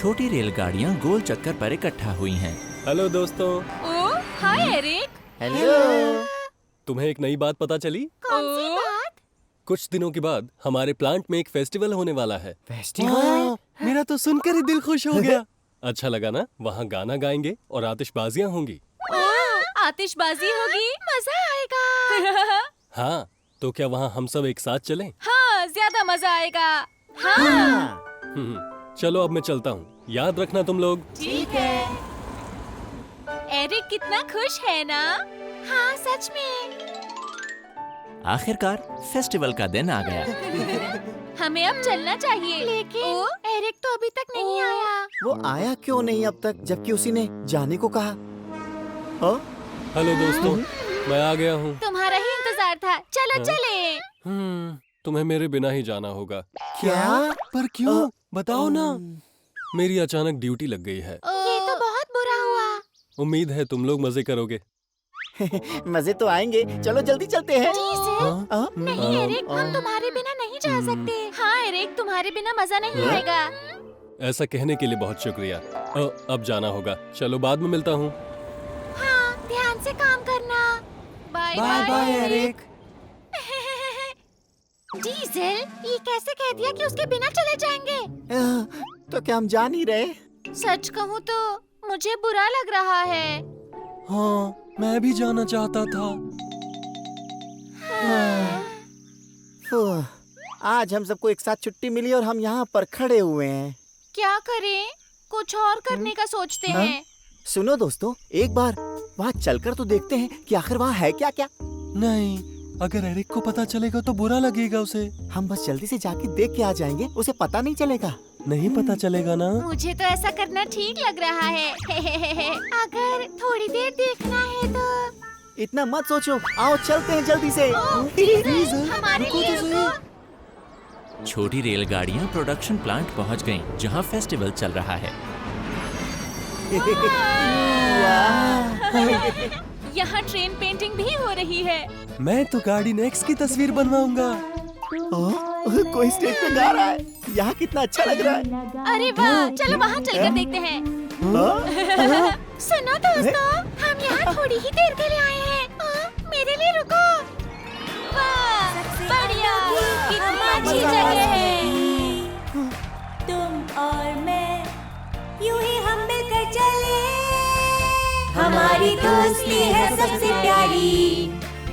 छोटी रेलगाड़ियाँ गोल चक्कर पर इकट्ठा हुई हैं। हेलो दोस्तों। ओह, हाय एरिक। हेलो। तुम्हें एक नई बात पता चली? कौन सी बात? कुछ दिनों के बाद हमारे प्लांट में एक फेस्टिवल होने वाला है। फेस्टिवल? मेरा तो सुनकर ही दिल खुश हो गया। अच्छा लगा ना? वहाँ गाना गाएंगे और आतिशबाजियाँ होंगी। ओह, आतिशबाजी होगी, मजा आएगा। हाँ, तो क्या वहाँ हम सब एक साथ चलें? हाँ, ज्यादा मजा आएगा। हाँ। चलो अब मैं चलता हूँ। याद रखना तुम लोग। ठीक है। एरिक कितना खुश है ना? हाँ, सच में। आखिरकार फेस्टिवल का दिन आ गया। हमें अब चलना चाहिए। लेकिन एरिक तो अभी तक नहीं आया। वो आया क्यों नहीं अब तक, जबकि उसी ने जाने को कहा? हाँ? हेलो दोस्तों, मैं आ गया हूँ। तुम्हारा ही इंतजार था। चलो चले। तुम्हें मेरे बिना ही जाना होगा। क्या? पर क्यों? बताओ ना। मेरी अचानक ड्यूटी लग गई है। ये तो बहुत बुरा हुआ। उम्मीद है तुम लोग मजे करोगे। मजे तो आएंगे, चलो जल्दी चलते हैं। हाँ? नहीं एरिक, हम तुम्हारे बिना नहीं जा सकते। हाँ एरिक, तुम्हारे बिना मजा नहीं आएगा। ऐसा कहने के लिए बहुत शुक्रिया। अब जाना होगा। चलो बाद में मिलता हूँ। हाँ, ध्यान से काम करना। Bye bye Eric. डीजल, ये कैसे कह दिया कि उसके बिना चले जाएंगे? तो क्या हम जा नहीं रहे? सच कहूँ तो मुझे बुरा लग रहा है। हाँ, मैं भी जाना चाहता था। आज हम सबको एक साथ छुट्टी मिली और हम यहाँ पर खड़े हुए हैं। क्या करें? कुछ और करने का सोचते हैं। सुनो दोस्तों, एक बार वहाँ चलकर तो देखते हैं कि आखिर वहाँ है क्या क्या। नहीं, अगर एरिक को पता चलेगा तो बुरा लगेगा उसे। हम बस जल्दी से जाके देख के आ जाएंगे, उसे पता नहीं चलेगा। नहीं पता चलेगा ना? मुझे तो ऐसा करना ठीक लग रहा है। अगर थोड़ी देर देखना है तो। इतना मत सोचो, आओ चलते हैं जल्दी से। हमारे लिए रुको। छोटी रेलगाड़ियाँ प्रोडक्शन प्लांट पहुँच गईं, जहाँ फेस्टिवल चल रहा है। यहाँ ट्रेन पेंटिंग भी हो रही है। मैं तो गाड़ी नेक्स्ट की तस्वीर बनवाऊंगा। कोई स्टेज पे गा रहा है। यहाँ कितना अच्छा लग रहा है। अरे वाह, चलो वहाँ चलकर देखते हैं। सुनो दोस्तों, हम यहाँ थोड़ी ही देर के लिए आए हैं। मेरे लिए रुको। वाह, बढ़िया, कितनी अच्छी जगह है। तुम और मैं, यूं ही हम मिलकर चले। हमारी दोस्ती है सबसे प्यारी,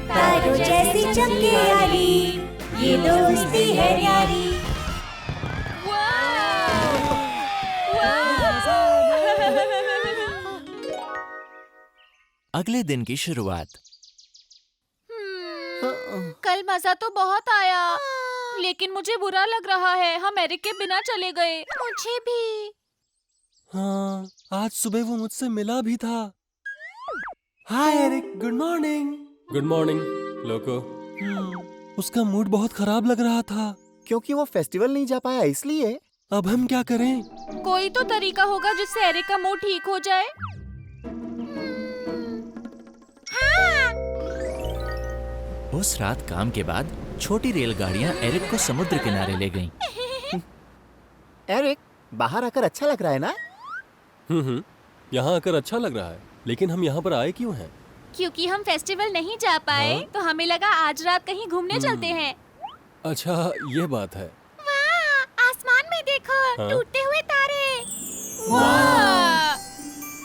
तारों जैसी चमके यारी, ये दोस्ती है न्यारी। अगले दिन की शुरुआत। कल मजा तो बहुत आया, लेकिन मुझे बुरा लग रहा है। हम एरिक के बिना चले गए। मुझे भी। हाँ, आज सुबह वो मुझसे मिला भी था। Hi Eric, good morning. Good morning Loco. उसका मूड बहुत खराब लग रहा था। क्योंकि वो फेस्टिवल नहीं जा पाया इसलिए। अब हम क्या करें? कोई तो तरीका होगा जिससे एरिक का मूड ठीक हो जाए। उस रात काम के बाद छोटी रेलगाड़ियाँ एरिक को समुद्र किनारे ले गईं। एरिक, बाहर आकर अच्छा लग रहा है ना? यहाँ आकर अच्छा लग रहा है, लेकिन हम यहाँ पर आए क्यों हैं? क्योंकि हम फेस्टिवल नहीं जा पाए, तो हमें लगा आज रात कहीं घूमने चलते हैं। अच्छा, ये बात है। वाह, आसमान में देखो, हाँ? टूटते हुए तारे। वाह,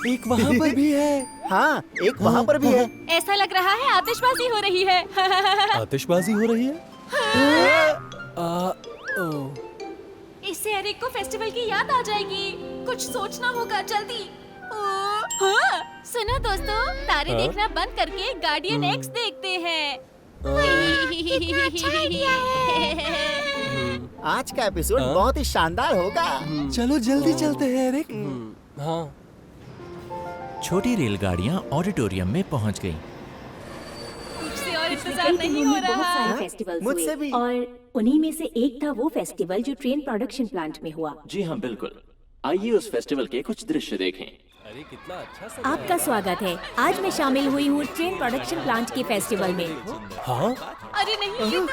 एक वहाँ पर भी है। हाँ, एक वहाँ पर भी है। ऐसा लग रहा है आतिशबाजी हो रही है। आतिशबाजी हो रही है? इससे एरिक को फेस्टिवल की याद आ जाएगी। कुछ सोचना होगा जल्दी। हाँ, सुनो दोस्तों, तारे देखना बंद करके गार्डियन एक्स देखते हैं। आज का एपिसोड बहुत ही शानदार होगा। चलो जल्दी चलते हैं एरिक। हाँ। छोटी रेलगाड़ियाँ ऑडिटोरियम में पहुँच गईं। मुझसे और इंतजार नहीं हो रहा। फेस्टिवल मुझसे भी। और उन्हीं में से एक था वो फेस्टिवल जो ट्रेन प्रोडक्शन प्लांट में हुआ। जी हाँ, बिल्कुल। आइए उस फेस्टिवल के कुछ दृश्य देखें। अरे कितना अच्छा सजाया आपका स्वागत है। आज मैं शामिल हुई हूँ ट्रेन प्रोडक्शन प्लांट के फेस्टिवल में। हाँ, अरे नहीं, ये तो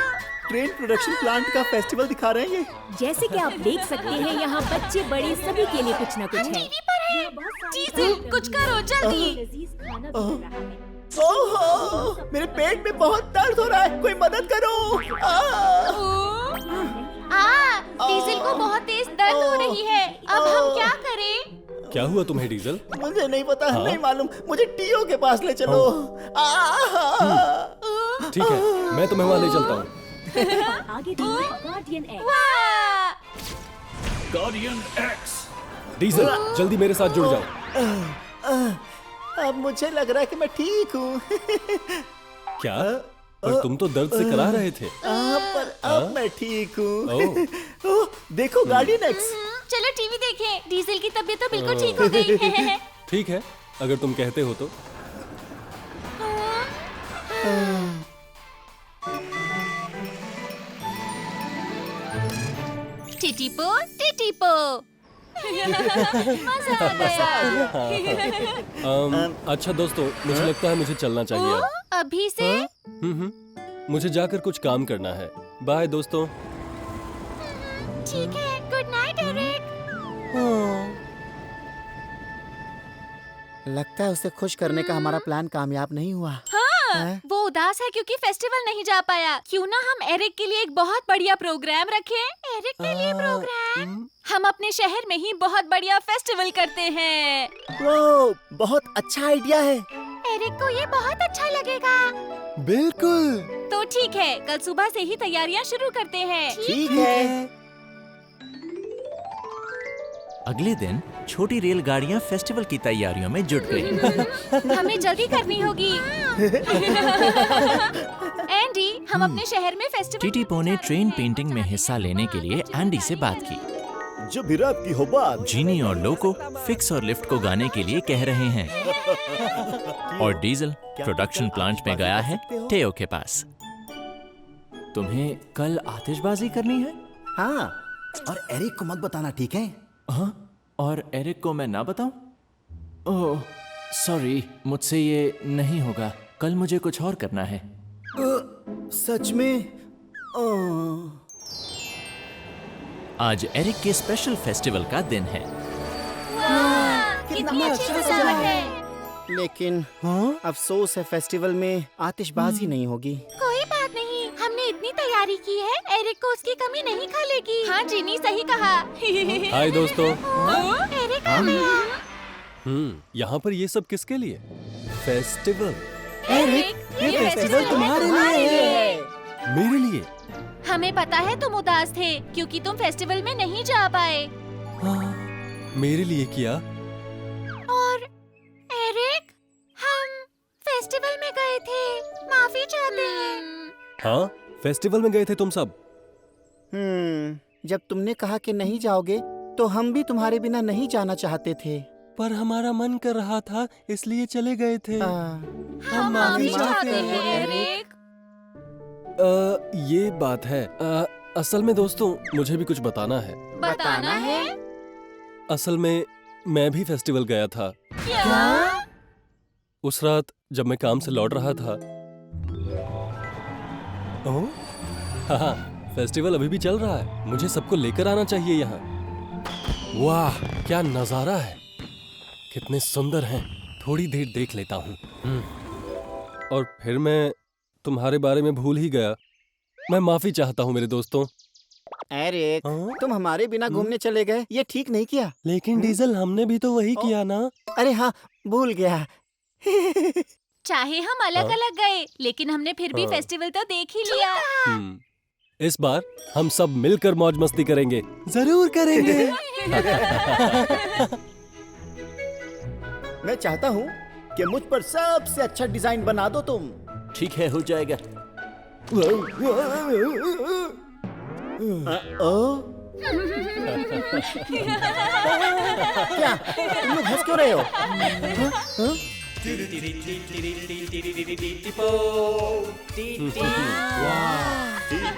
ट्रेन प्रोडक्शन प्लांट का फेस्टिवल दिखा रहे हैं ये। जैसे कि आप देख सकते हैं यहाँ बच्चे बड़े सभी के लिए कुछ न कुछ है। टीवी पर है। डीजल, कुछ करो जल्दी। लजीज खाना भी मिल रहा है। ओहो, मेरे पेट में बहुत दर्द हो रहा है, कोई मदद करो। डीजल को बहुत तेज दर्द हो रही है। अब हम क्या करें? क्या हुआ तुम्हें डीजल? मुझे नहीं पता, नहीं मालूम। मुझे टीओ के पास ले चलो। ठीक है, मैं तुम्हें वहाँ ले चलता हूँ। आगे गार्डियन एक्स। वाह! Guardian x. डीजल, जल्दी मेरे साथ जुड़ जाओ। अब मुझे लग रहा है कि मैं ठीक हूँ। क्या? पर तुम तो दर्द से करा रहे थे। पर अब मैं ठीक हूँ। ओह। देखो गार्डियन एक्स। चलो टीवी देखें। डीजल की तबीयत तो बिल्कुल ठीक हो गई है। ठीक है, अगर तुम कहते हो तो। टिटीपो, टिटीपो। मजा आ गया। अच्छा दोस्तों, मुझे लगता है मुझे चलना चाहिए अब। अभी से? मुझे जाकर कुछ काम करना है। बाय दोस्तों। ठीक है, गुड नाइट एरिक। लगता है उसे खुश करने का हमारा प्लान कामयाब नहीं हुआ। हाँ, वो उदास है क्योंकि फेस्टिवल नहीं जा पाया। क्यों ना हम एरिक के लिए एक बहुत बढ़िया प्रोग्राम रखें? एरिक के लिए प्रोग्राम? हम अपने शहर में ही बहुत बढ़िया फेस्टिवल करते हैं। वो बहुत अच्छा आइडिया है। एरिक को ये बहुत अच्छा लगेगा। बिल्कुल। तो ठीक है, कल सुबह से ही तैयारियां शुरू करते हैं। ठीक है। अगले दिन छोटी रेलगाड़ियां फेस्टिवल की तैयारियों में जुट गईं। हमें जल्दी करनी होगी। एंडी, हम अपने शहर में फेस्टिवल। टीटीपो ने ट्रेन पेंटिंग में हिस्सा लेने के लिए एंडी से बात की। जो भी रात की हो बात। जीनी और लोको फिक्स और लिफ्ट को गाने के लिए कह रहे हैं और डीजल प्रोडक्शन प्लांट में गया है टेओ के पास। तुम्हें कल आतिशबाजी करनी है? हाँ, और एरिक को मत बताना, ठीक है? हाँ, और एरिक को मैं ना बताऊं? ओह, सॉरी, मुझसे ये नहीं होगा। कल मुझे कुछ और करना है। सच में? आज एरिक के स्पेशल फेस्टिवल का दिन है। कितनी अच्छी सजावट है। लेकिन अफसोस है, फेस्टिवल में आतिशबाजी नहीं होगी। कोई बात नहीं, हमने इतनी तैयारी की है, एरिक को उसकी कमी नहीं खलेगी। हाँ जीनी, सही कहा। हाय दोस्तों। एरिक आ गया। यहाँ पर ये सब किसके लिए? फेस्टिवल। एरिक, ये फेस्टिवल तुम्हारे लिए है। मेरे लिए? हमें पता है तुम उदास थे क्योंकि तुम फेस्टिवल में नहीं जा पाए। मेरे लिए किया? और एरिक, हम फेस्टिवल में गए थे, माफी चाहते हैं। हाँ, फेस्टिवल में गए थे तुम सब? जब तुमने कहा कि नहीं जाओगे, तो हम भी तुम्हारे बिना नहीं जाना चाहते थे। पर हमारा मन कर रहा था, इसलिए चले गए थे। हम माफी चाहते हैं एरिक। ये बात है। असल में दोस्तों, मुझे भी कुछ बताना है। बताना है? असल में मैं भी फेस्टिवल गया था। क्या? उस रात जब मैं काम से लौट रहा था। ओह, हाँ, फेस्टिवल अभी भी चल रहा है। मुझे सबको लेकर आना चाहिए यहाँ। वाह, क्या नजारा है! कितने सुंदर हैं। थोड़ी देर देख लेता हूँ। और फिर मैं तुम्हारे बारे में भूल ही गया। मैं माफी चाहता हूँ मेरे दोस्तों। एरिक, तुम हमारे बिना घूमने चले गए, ये ठीक नहीं किया। लेकिन डीजल, हमने भी तो वही किया ना। अरे हाँ, भूल गया। चाहे हम अलग अलग गए, लेकिन हमने फिर भी फेस्टिवल तो देख ही लिया। इस बार हम सब मिलकर मौज मस्ती करेंगे। जरूर करेंगे। मैं चाहता हूँ कि मुझ पर सबसे अच्छा डिजाइन बना दो तुम। ठीक है, हो जाएगा। क्या तुम लोग हंस क्यों रहे हो?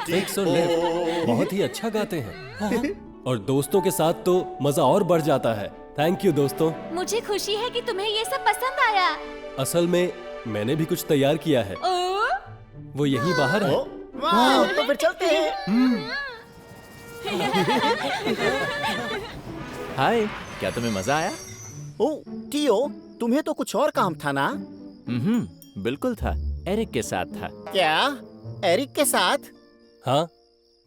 फिक्स और लेफ्ट बहुत ही अच्छा गाते हैं। और दोस्तों के साथ तो मजा और बढ़ जाता है। थैंक यू दोस्तों। मुझे खुशी है कि तुम्हें ये सब पसंद आया। असल में मैंने भी कुछ तैयार किया है। वो यहीं बाहर है। वाह, तो फिर चलते हैं। हाय, क्या तुम्हें मजा आया? ओ टियो, तुम्हें तो कुछ और काम था ना? बिल्कुल था। एरिक के साथ था। क्या एरिक के साथ? हाँ,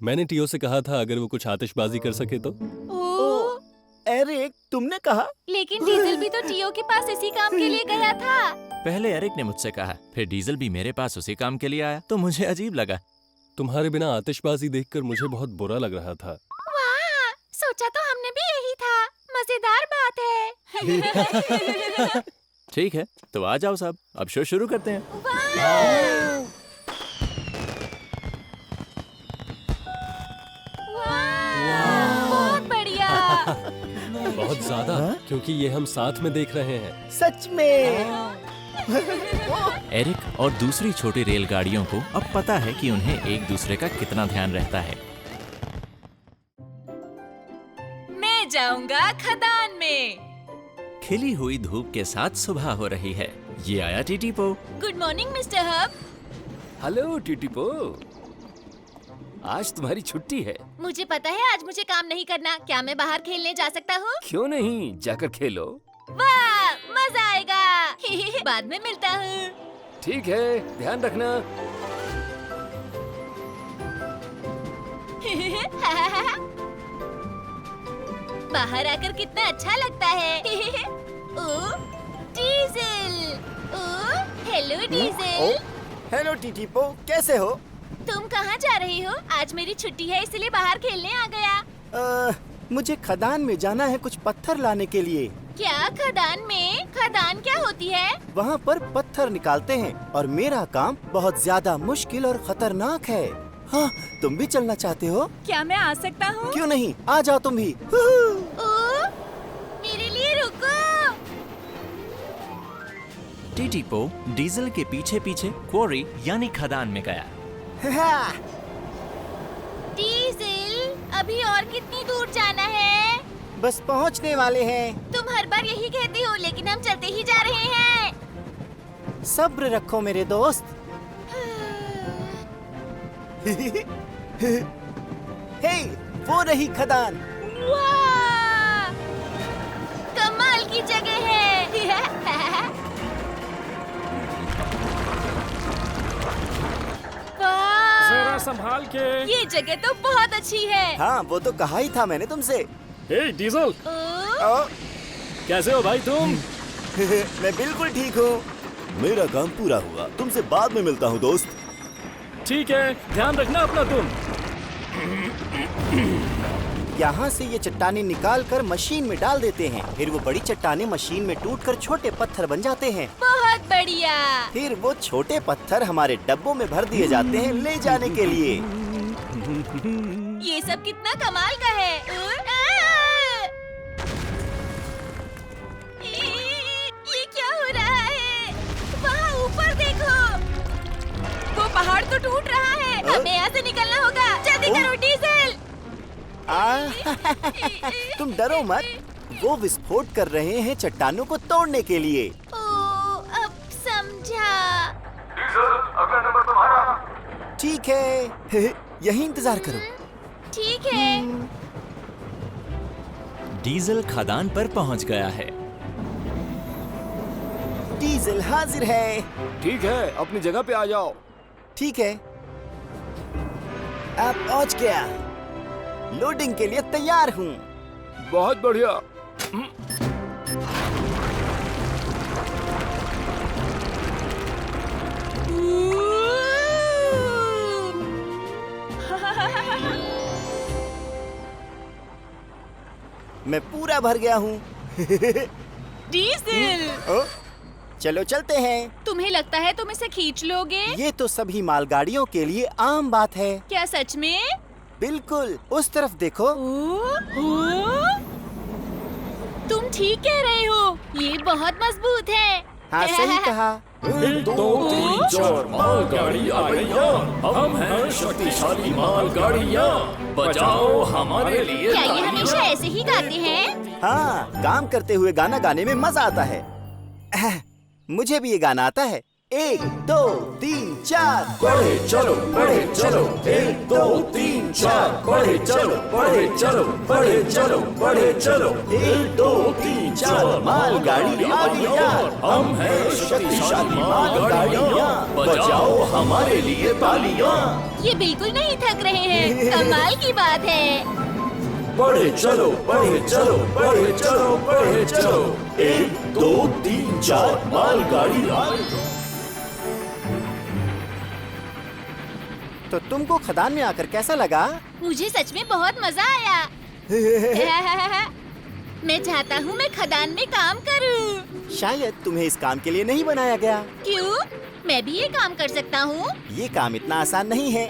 मैंने टियो से कहा था अगर वो कुछ आतिशबाजी कर सके तो। ओ, एरिक, तुमने कहा? लेकिन डीजल भी तो टियो के पास इसी काम के लिए गया था। पहले एरिक ने मुझसे कहा, फिर डीजल भी मेरे पास उसी काम के लिए आया, तो मुझे अजीब लगा। तुम्हारे बिना आतिशबाजी देखकर मुझे बहुत बुरा लग रहा था। वाह, सोचा तो हमने भी यही था। मजेदार बात है। ठीक है, तो आ जाओ साहब, अब शो शुरू करते हैं। बहुत बढ़िया। बहुत ज्यादा, क्योंकि ये हम साथ में देख रहे हैं। सच में? एरिक और दूसरी छोटी रेलगाड़ियों को अब पता है कि उन्हें एक दूसरे का कितना ध्यान रहता है। मैं जाऊंगा खदान में। खिली हुई धूप के साथ सुबह हो रही है। ये आया टीटीपो। Good morning mister hub. Hello टीटीपो, आज तुम्हारी छुट्टी है। मुझे पता है आज मुझे काम नहीं करना। क्या मैं बाहर खेलने जा सकता हूँ? क्यों नहीं, जाकर खेलो। वाह, मजा आएगा। बाद में मिलता हूँ। ठीक है, ध्यान रखना। बाहर आकर कितना अच्छा लगता है। ओ, डीजल। ओ, हेलो डीजल। हेलो टीटीपो, कैसे हो? तुम कहाँ जा रही हो? आज मेरी छुट्टी है इसलिए बाहर खेलने आ गया। मुझे खदान में जाना है कुछ पत्थर लाने के लिए। क्या खदान में? खदान क्या होती है? वहाँ पर पत्थर निकालते हैं और मेरा काम बहुत ज्यादा मुश्किल और खतरनाक है। हाँ, तुम भी चलना चाहते हो? क्या मैं आ सकता हूँ? क्यों नहीं, आ जाओ तुम भी। ओ, मेरे लिए रुको। टीटीपो डीजल के पीछे पीछे क्वारी यानी खदान में गया। डीजल, अभी और कितनी दूर जाना है? बस पहुँचने वाले हैं। तुम हर बार यही कहती हो, लेकिन हम चलते ही जा रहे हैं। सब्र रखो मेरे दोस्त। हे, वो रही खदान। वाह! कमाल की जगह है। वाह! जरा संभाल के। ये जगह तो बहुत अच्छी है। हाँ, वो तो कहा ही था मैंने तुमसे। हे डीजल, ओ, कैसे हो भाई तुम? मैं बिल्कुल ठीक हूँ। मेरा काम पूरा हुआ, तुमसे बाद में मिलता हूँ दोस्त। ठीक है, ध्यान रखना अपना तुम। यहाँ से ये चट्टानें निकाल कर मशीन में डाल देते हैं। फिर वो बड़ी चट्टानें मशीन में टूटकर छोटे पत्थर बन जाते हैं। बहुत बढ़िया। फिर वो छोटे पत्थर हमारे डब्बों में भर दिए जाते हैं ले जाने के लिए। ये सब कितना कमाल का है। ये क्या हो रहा है? वहाँ ऊपर देखो, वो पहाड़ तो टूट रहा है। हमें यहाँ से निकलना होगा। जल्दी करो डीजल। तुम डरो मत, वो विस्फोट कर रहे हैं चट्टानों को तोड़ने के लिए। ओ, अब समझा। अगला नंबर तुम्हारा। ठीक है, यही इंतजार करो। ठीक है। डीजल खदान पर पहुंच गया है। डीजल हाजिर है। ठीक है, अपनी जगह पे आ जाओ। ठीक है, आप पहुंच गया। लोडिंग के लिए तैयार हूँ। बहुत बढ़िया। मैं पूरा भर गया हूँ। डीजल, चलो चलते हैं। तुम्हें लगता है तुम इसे खींच लोगे? ये तो सभी मालगाड़ियों के लिए आम बात है। क्या सच में? बिल्कुल, उस तरफ देखो। तुम ठीक कह रहे हो, ये बहुत मजबूत है। हाँ, सही कहा। 1, 2, 3, 4 मालगाड़ी आ गई। हम हैं शक्तिशाली मालगाड़ियाँ, बचाओ हमारे लिए। क्या ये हमेशा ऐसे ही गाते हैं? हाँ, काम करते हुए गाना गाने में मजा आता है। मुझे भी ये गाना आता है। 1 2 3 4 बढ़े चलो 1 2 3 4 बढ़े चलो 1 2 3 4 मालगाड़ी आ गई यार। हम हैं शक्तिशाली मालगाड़ियाँ, बजाओ हमारे लिए तालियां। ये बिल्कुल नहीं थक रहे हैं, कमाल की बात है। बढ़े चलो 1 2 3 4 मालगाड़ी आ गई। तो तुमको खदान में आकर कैसा लगा? मुझे सच में बहुत मजा आया। मैं चाहता हूँ मैं खदान में काम करूँ। शायद तुम्हें इस काम के लिए नहीं बनाया गया। क्यों? मैं भी ये काम कर सकता हूँ। ये काम इतना आसान नहीं है।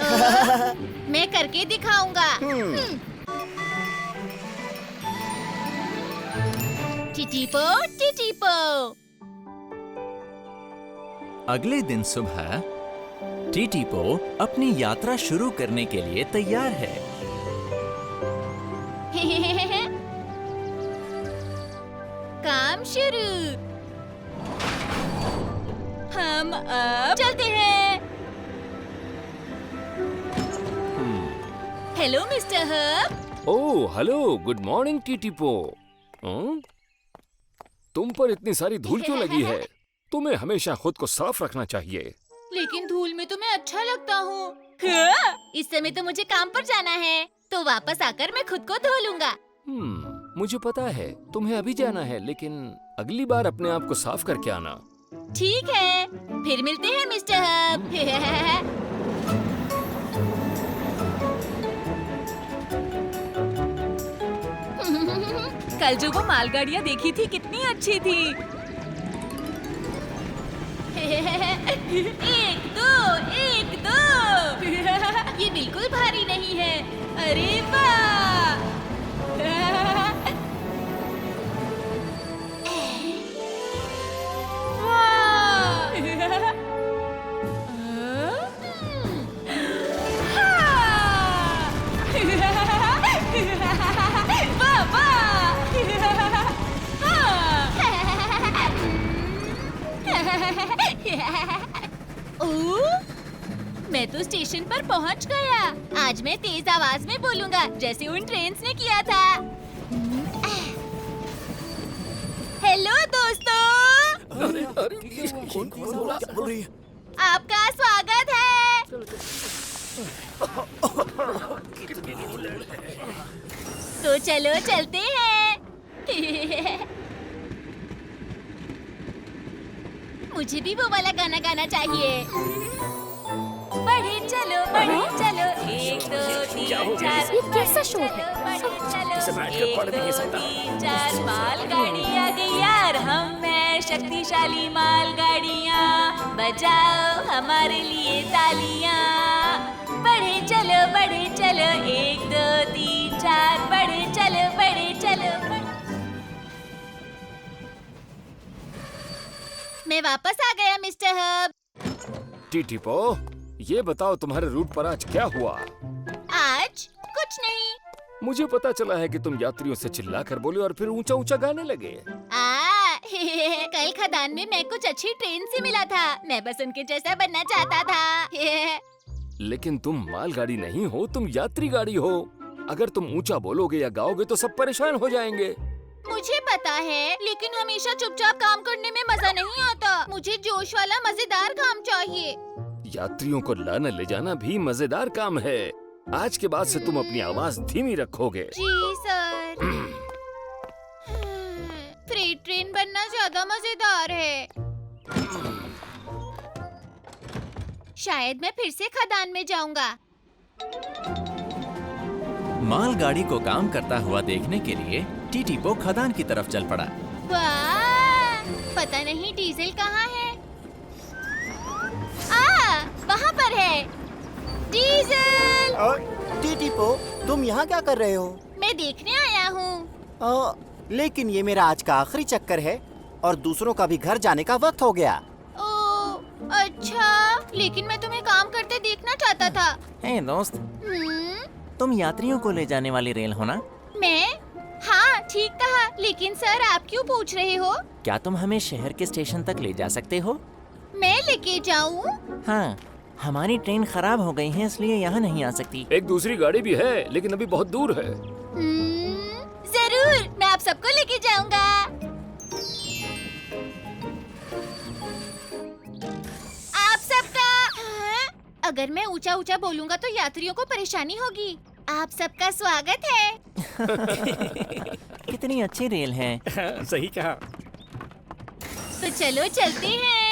मैं करके दिखाऊंगा। टिटिपो टिटिपो। अगले दिन सुबह टीटीपो अपनी यात्रा शुरू करने के लिए तैयार है। काम शुरू। हम अब चलते हैं। Hello mister hub. Oh hello, good morning टीटीपो। तुम पर इतनी सारी धूल क्यों लगी है? तुम्हें हमेशा खुद को साफ रखना चाहिए। लेकिन धूल में तो मैं अच्छा लगता हूँ। इस समय तो मुझे काम पर जाना है, तो वापस आकर मैं खुद को धो लूंगा। मुझे पता है तुम्हें अभी जाना है, लेकिन अगली बार अपने आप को साफ करके आना। ठीक है, फिर मिलते हैं मिस्टर हब। कल जो वो मालगाड़ियाँ देखी थी कितनी अच्छी थी। 1 2 1 2। ये बिल्कुल भारी नहीं है। अरे वाह! मैं तो स्टेशन पर पहुंच गया। आज मैं तेज आवाज में बोलूंगा, जैसे उन ट्रेन्स ने किया था। हेलो दोस्तों, आपका स्वागत है। तो चलो चलते हैं। मुझे भी वो वाला गाना गाना चाहिए। बढ़े चलो 1 2 3 4। ये कैसा शोर है? बढ़े चलो 1 2 3 4 मालगाड़ी आ गई यार। हम हैं शक्तिशाली मालगाड़ियाँ, बजाओ हमारे लिए तालियां। बढ़े चलो 1 2 3 4। बढ़े चलो मैं वापस आ गया मिस्टर हब। टीटीपो, ये बताओ तुम्हारे रूट पर आज क्या हुआ? आज कुछ नहीं। मुझे पता चला है कि तुम यात्रियों से चिल्लाकर बोले और फिर ऊंचा ऊंचा गाने लगे। कल खदान में मैं कुछ अच्छी ट्रेन से मिला था। मैं बस उनके जैसा बनना चाहता था। लेकिन तुम मालगाड़ी नहीं हो, तुम यात्री गाड़ी हो। अगर तुम ऊंचा बोलोगे या गाओगे तो सब परेशान हो जाएंगे। मुझे पता है, लेकिन हमेशा चुपचाप काम करने में मजा नहीं आता। मुझे जोश वाला मजेदार काम चाहिए। यात्रियों को लाना ले जाना भी मजेदार काम है। आज के बाद से तुम अपनी आवाज धीमी रखोगे। जी सर। फ्रेट ट्रेन बनना ज्यादा मजेदार है। शायद मैं फिर से खदान में जाऊंगा। मालगाड़ी को काम करता हुआ देखने के लिए टीटीपो खदान की तरफ चल पड़ा। वाह! पता नहीं डीजल कहाँ है। वहाँ पर है। डीजल! टीटीपो, तुम यहाँ क्या कर रहे हो? मैं देखने आया हूँ। लेकिन ये मेरा आज का आखिरी चक्कर है और दूसरों का भी घर जाने का वक्त हो गया। ओह, अच्छा। लेकिन मैं तुम्हें काम करते देखना चाहता था। हे दोस्त, तुम यात्रियों को ले जाने वाली रेल हो ना? मैं? हाँ, ठीक कहा। लेकिन सर, आप क्यों पूछ रहे हो? क्या तुम हमें शहर के स्टेशन तक ले जा सकते हो? मैं लेके जाऊं? हाँ, हमारी ट्रेन खराब हो गई है इसलिए यहाँ नहीं आ सकती। एक दूसरी गाड़ी भी है लेकिन अभी बहुत दूर है। जरूर, मैं आप सबको लेके जाऊंगा। आप सबका। हाँ? अगर मैं ऊंचा ऊंचा बोलूंगा तो यात्रियों को परेशानी होगी। आप सबका स्वागत है। कितनी अच्छी रेल है। सही कहा। तो चलो चलते हैं।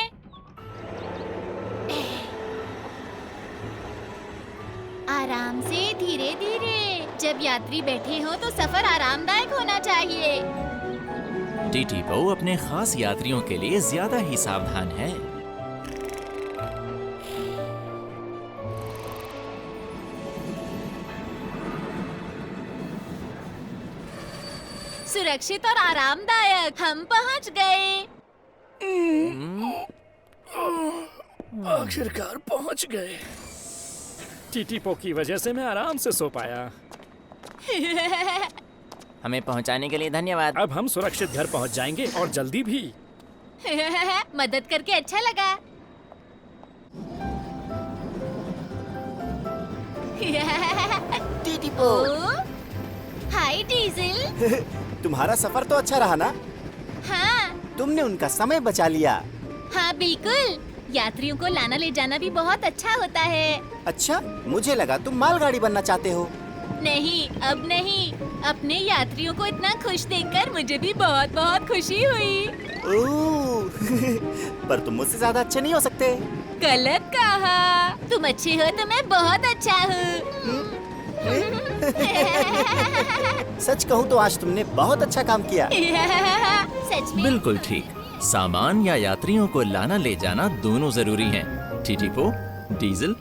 आराम से, धीरे धीरे। जब यात्री बैठे हो तो सफर आरामदायक होना चाहिए। टीटीपो अपने खास यात्रियों के लिए ज्यादा ही सावधान है। सुरक्षित और आरामदायक हम पहुंच गए। आखिरकार पहुंच गए। टीटीपो की वजह से मैं आराम से सो पाया। हमें पहुँचाने के लिए धन्यवाद। अब हम सुरक्षित घर पहुंच जाएंगे और जल्दी भी। मदद करके अच्छा लगा। टीटीपो। हाय डीजल। तुम्हारा सफर तो अच्छा रहा ना? हाँ तुमने उनका समय बचा लिया। हाँ बिल्कुल। यात्रियों को लाना ले जाना भी बहुत अच्छा होता है। अच्छा, मुझे लगा तुम मालगाड़ी बनना चाहते हो। नहीं, अब नहीं। अपने यात्रियों को इतना खुश देखकर मुझे भी बहुत बहुत खुशी हुई। ओह, पर तुम मुझसे ज्यादा अच्छे नहीं हो सकते। गलत कहा। तुम अच्छे हो तो मैं बहुत अच्छा हूँ। सच कहूँ तो आज तुमने बहुत अच्छा काम किया। सच में? बिल्कुल ठीक। सामान या यात्रियों को लाना ले जाना दोनों जरूरी हैं। टीटीपो, डीजल,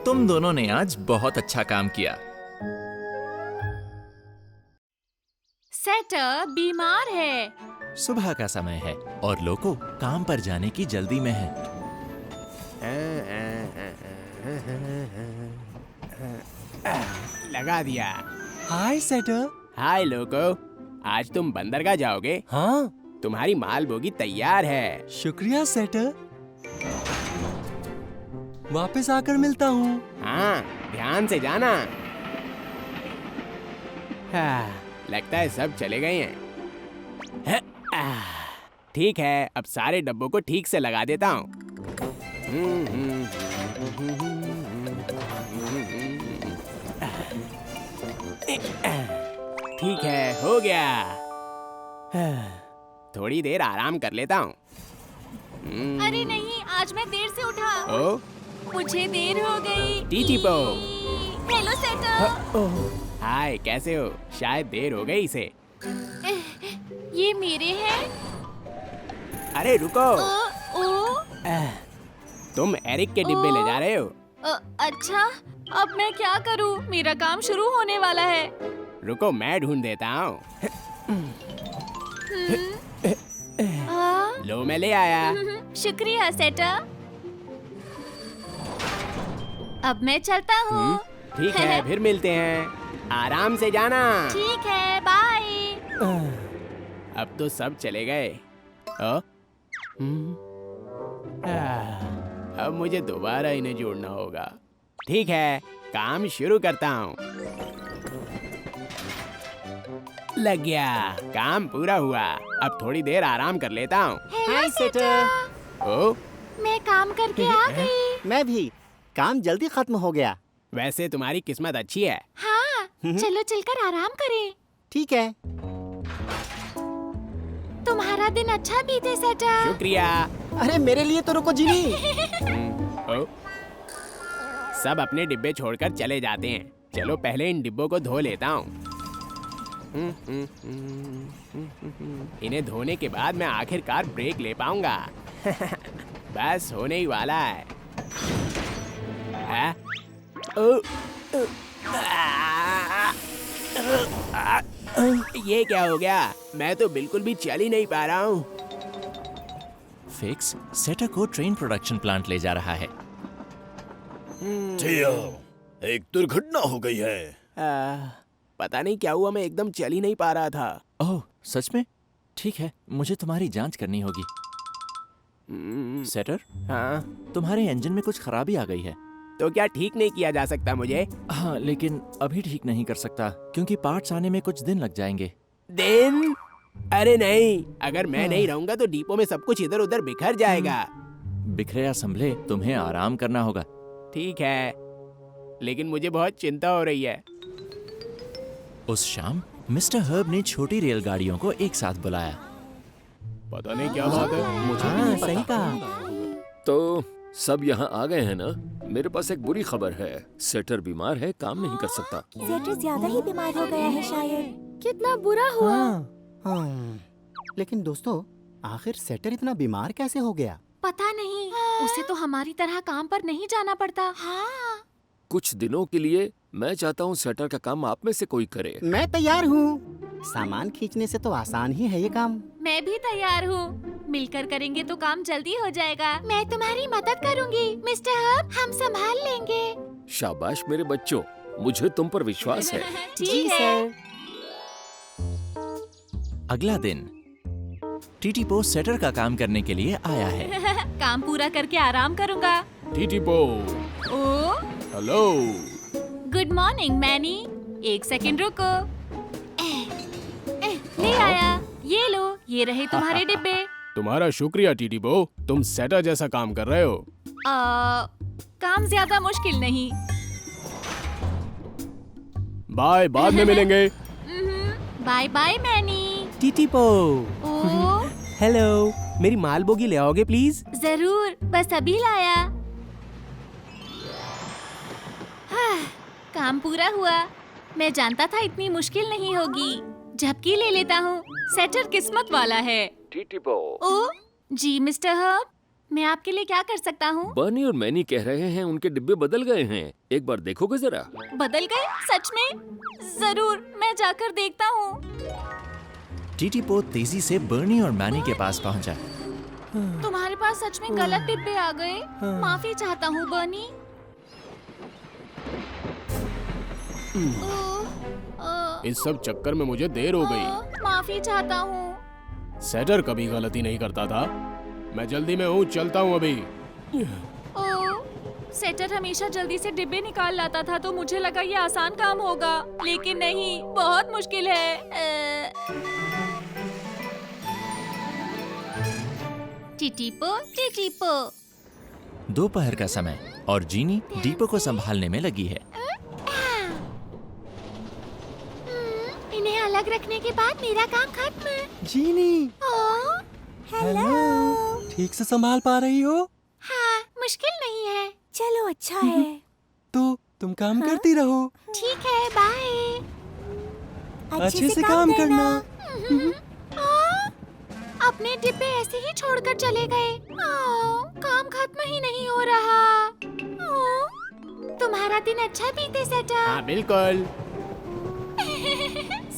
तुम दोनों ने आज बहुत अच्छा काम किया। सेटर बीमार है। सुबह का समय है और लोको काम पर जाने की जल्दी में है। लगा दिया। हाय सेटर। हाय लोको, आज तुम बंदरगाह जाओगे? हाँ, तुम्हारी माल बोगी तैयार है। शुक्रिया सेटर। वापस आकर मिलता हूँ। हाँ, ध्यान से जाना। हाँ, लगता है सब चले गए हैं। ठीक है, अब सारे डब्बों को ठीक से लगा देता हूँ। ठीक है, हो गया। थोड़ी देर आराम कर लेता हूँ। अरे नहीं, आज मैं देर से उठा। ओ, मुझे देर हो गई। टीटीपो। Hello shutter. हाय, कैसे हो? शायद देर हो गई इसे। ये मेरे हैं। अरे रुको। ओ, तुम एरिक के डिब्बे ले जा रहे हो? अच्छा, अब मैं क्या करूं? मेरा काम शुरू होने वाला है। रुको, मैं ढूंढ देता हूँ। लो, मैं ले आया। शुक्रिया सेटर। अब मैं चलता हूँ। ठीक है, फिर मिलते हैं। आराम से जाना। ठीक है, बाय। अब तो सब चले गए। अब मुझे दोबारा इन्हें जोड़ना होगा। ठीक है, काम शुरू करता हूँ। लग गया, काम पूरा हुआ। अब थोड़ी देर आराम कर लेता हूँ। Hello shutter. ओ, मैं काम करके आ गई। मैं भी। काम जल्दी खत्म हो गया। वैसे तुम्हारी किस्मत अच्छी है। हाँ, चलो चलकर आराम करें। ठीक है। तुम्हारा दिन अच्छा बीते सेटर। शुक्रिया। अरे मेरे लिए तो रुको जिनी। सब अपने डिब्बे छोड़कर चले जाते हैं। चलो पहले इन डिब्बों को धो लेता हूँ। इन्हें धोने के बाद मैं आखिरकार ब्रेक ले पाऊंगा। बस होने ही वाला है। ये क्या हो गया? मैं तो बिल्कुल भी चल ही नहीं पा रहा हूँ। फिक्स सेटर को ट्रेन प्रोडक्शन प्लांट ले जा रहा है। एक दुर्घटना हो गई है। पता नहीं क्या हुआ, मैं एकदम चल ही नहीं पा रहा था। ओह, सच में? ठीक है, मुझे तुम्हारी जांच करनी होगी। सेटर, हाँ, तुम्हारे इंजन में कुछ खराबी आ गई है। तो क्या ठीक नहीं किया जा सकता मुझे? हाँ, लेकिन अभी ठीक नहीं कर सकता क्योंकि पार्ट्स आने में कुछ दिन लग जाएंगे। दिन? अरे नहीं, अगर मैं नहीं रहूंगा तो डिपो में सब कुछ इधर उधर बिखर जाएगा। बिखरे या संभले, तुम्हें आराम करना होगा। ठीक है, लेकिन मुझे बहुत चिंता हो रही है। उस शाम मिस्टर हर्ब ने छोटी रेलगाड़ियों को एक साथ बुलाया। पता नहीं क्या बात है, मुझे भी हाँ, नहीं सही पता। कहा। तो सब यहाँ आ गए हैं ना? मेरे पास एक बुरी खबर है, सेटर बीमार है, काम नहीं कर सकता। सेटर ज्यादा ही बीमार हो गया है शायद। कितना बुरा हुआ। हाँ, लेकिन दोस्तों, आखिर सेटर इतना बीमार कैसे हो गया? पता नहीं, उसे तो हमारी तरह काम पर नहीं जाना पड़ता। हाँ। कुछ दिनों के लिए मैं चाहता हूँ सेटर का काम आप में से कोई करे। मैं तैयार हूँ। सामान खींचने से तो आसान ही है ये काम। मैं भी तैयार हूँ। मिलकर करेंगे तो काम जल्दी हो जाएगा। मैं तुम्हारी मदद करूँगी, मिस्टर हर्ब, हम संभाल लेंगे। शाबाश मेरे बच्चों, मुझे तुम पर विश्वास है। ठीक है। अगला दिन टीटीपो सेटर का काम करने के लिए आया है। काम पूरा करके आराम करूँगा। टीटीपो, ओ, हेलो। Good morning many. एक सेकंड रुको। ले आया, ये लो, ये रहे तुम्हारे डिब्बे। तुम्हारा शुक्रिया टीटीपो, तुम सेटर जैसा काम कर रहे हो। काम ज्यादा मुश्किल नहीं। बाय, बाद में मिलेंगे। बाय बाय मैनी। टीटीपो, ओ, हेलो, मेरी माल बोगी ले आओगे प्लीज? जरूर, बस अभी लाया। हाँ, काम पूरा हुआ। मैं जानता था इतनी मुश्किल नहीं होगी। झपकी ले लेता हूँ, सेटर किस्मत वाला है। टीटीपो, ओ, जी मिस्टर हर्ब, मैं आपके लिए क्या कर सकता हूँ? बर्नी और मैनी कह रहे हैं उनके डिब्बे बदल गए हैं, एक बार देखोगे जरा? बदल गए? सच में? जरूर, मैं जाकर देखता हूँ। टीटीपो तेजी से बर्नी और मैनी के पास पहुंचा। तुम्हारे पास सच में गलत डिब्बे आ गए। माफी चाहता हूँ बर्नी। इस सब चक्कर में मुझे देर हो गई। माफी चाहता हूँ। सेटर कभी गलती नहीं करता था। मैं जल्दी में हूँ, चलता हूँ अभी। सेटर हमेशा जल्दी से डिब्बे निकाल लाता था तो मुझे लगा ये आसान काम होगा, लेकिन नहीं, बहुत मुश्किल है। टीटीपो, टीटीपो। दोपहर का समय और जीनी डिपो को संभालने में लगी है। इन्हें अलग रखने के बाद मेरा काम खत्म। जीनी, हेलो। ठीक से संभाल पा रही हो? हाँ, मुश्किल नहीं है। चलो अच्छा है। तो तुम काम करती रहो। ठीक है, बाय। अच्छे से काम करना। अपने डिब्बे ऐसे ही छोड़कर चले गए। काम खत्म ही नहीं हो रहा। तुम्हारा दिन अच्छा बीते सेटर। हाँ बिल्कुल।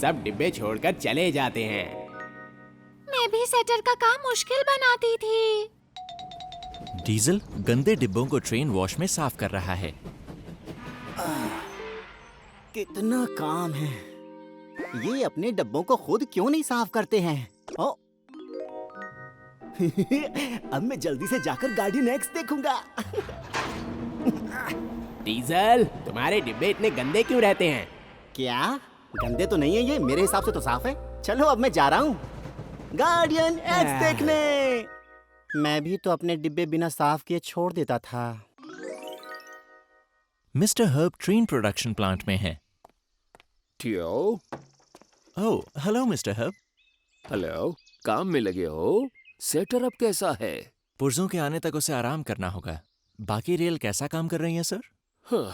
सब डिब्बे छोड़कर चले जाते हैं। मैं भी सेटर का काम मुश्किल बनाती थी। डीजल गंदे डिब्बों को ट्रेन वॉश में साफ कर रहा है। कितना काम है। ये अपने डब्बों को खुद क्यों नहीं साफ करते हैं? ओ अब मैं जल्दी से जाकर गार्डियन एक्स देखूंगा। डीजल, तुम्हारे डिब्बे इतने गंदे क्यों रहते हैं? क्या गंदे तो नहीं है ये, मेरे हिसाब से तो साफ है। चलो अब मैं जा रहा हूँ गार्डियन एक्स देखने। मैं भी तो अपने डिब्बे बिना साफ किए छोड़ देता था। Mister herb train production plant में है। टियो, ओह, हेलो मिस्टर हर्ब। हेलो, काम में लगे हो? सेटर अब कैसा है? पुर्जों के आने तक उसे आराम करना होगा। बाकी रेल कैसा काम कर रही है सर? हाँ,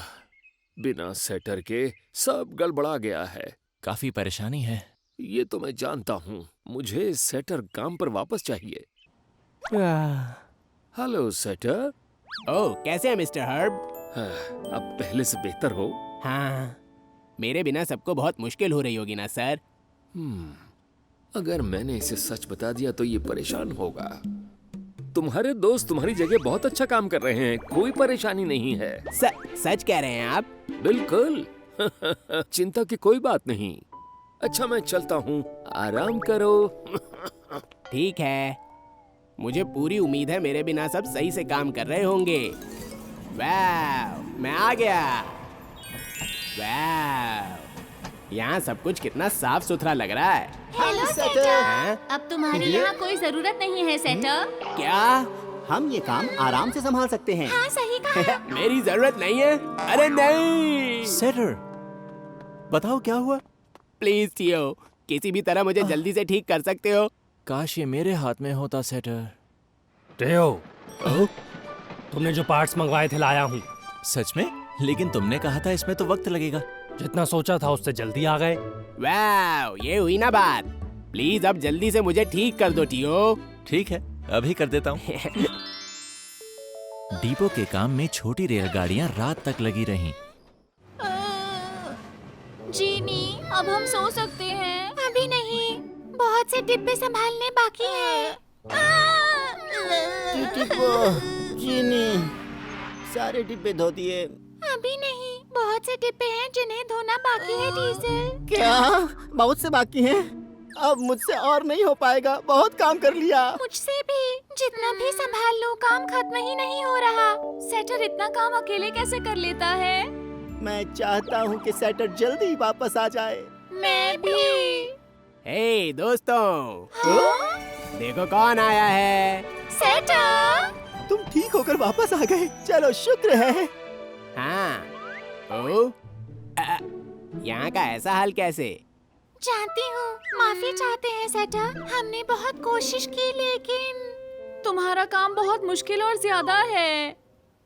बिना सेटर के सब गड़बड़ा गया है। काफी परेशानी है। ये तो मैं जानता हूँ। मुझे सेटर काम पर वापस चाहिए। Hello shutter. ओह, कैसे हैं मिस्टर हर्ब? हाँ, अब पहले से बेहतर हो? हाँ, मेरे बिना सबको बहुत मुश्किल हो रही होगी ना सर? अगर मैंने इसे सच बता दिया तो ये परेशान होगा। तुम्हारे दोस्त तुम्हारी जगह बहुत अच्छा काम कर रहे हैं, कोई परेशानी नहीं है। सच कह रहे हैं आप? बिल्कुल। चिंता की कोई बात नहीं। अच्छा मैं चलता हूँ, आराम करो। ठीक है। मुझे पूरी उम्मीद है मेरे बिना सब सही से काम कर रहे होंगे। वाह, मैं आ गया। वाह, यहाँ सब कुछ कितना साफ सुथरा लग रहा है। हेलो सेटर। अब तुम्हारी यहाँ कोई जरूरत नहीं है सेटर। क्या? हम ये काम आराम से संभाल सकते हैं। हाँ सही कहा। मेरी जरूरत नहीं है। अरे नहीं। सेटर, बताओ क्या हुआ? प्लीज टियो, किसी भी तरह मुझे जल्दी से ठीक कर सकते हो। काश ये मेरे हाथ में होता सेटर। टेयो, तुमने जो पार्ट्स मंगवाए थे लाया हूँ। सच में? लेकिन तुमने कहा था इसमें तो वक्त लगेगा। जितना सोचा था उससे जल्दी आ गए। वाह, ये हुई ना बात। प्लीज अब जल्दी से मुझे ठीक कर दो टियो। ठीक है, अभी कर देता हूँ। डिपो के काम में छोटी रेलगाड़ियाँ रात तक लगी रहीं। जीनी, अब हम सो सकते हैं? अभी नहीं, बहुत से डिब्बे संभालने बाकी हैं। जीनी, सारे डिब्बे धो दिए। अभी नहीं, बहुत से डिब्बे हैं जिन्हें धोना बाकी है डीजल। क्या? बहुत से बाकी हैं? अब मुझसे और नहीं हो पाएगा, बहुत काम कर लिया। मुझसे भी, जितना भी संभाल लो काम खत्म ही नहीं हो रहा। सेटर इतना काम अकेले कैसे कर लेता है? मैं चाहता हूँ कि सेटर जल्दी वापस आ जाए। मैं भी। हे दोस्तों, हाँ? देखो कौन आया है। सेटर, तुम ठीक होकर वापस आ गए, चलो शुक्र है। हाँ। ओ, यहाँ का ऐसा हाल कैसे? जानती हूँ, माफी चाहते हैं सेटर। हमने बहुत कोशिश की लेकिन तुम्हारा काम बहुत मुश्किल और ज्यादा है।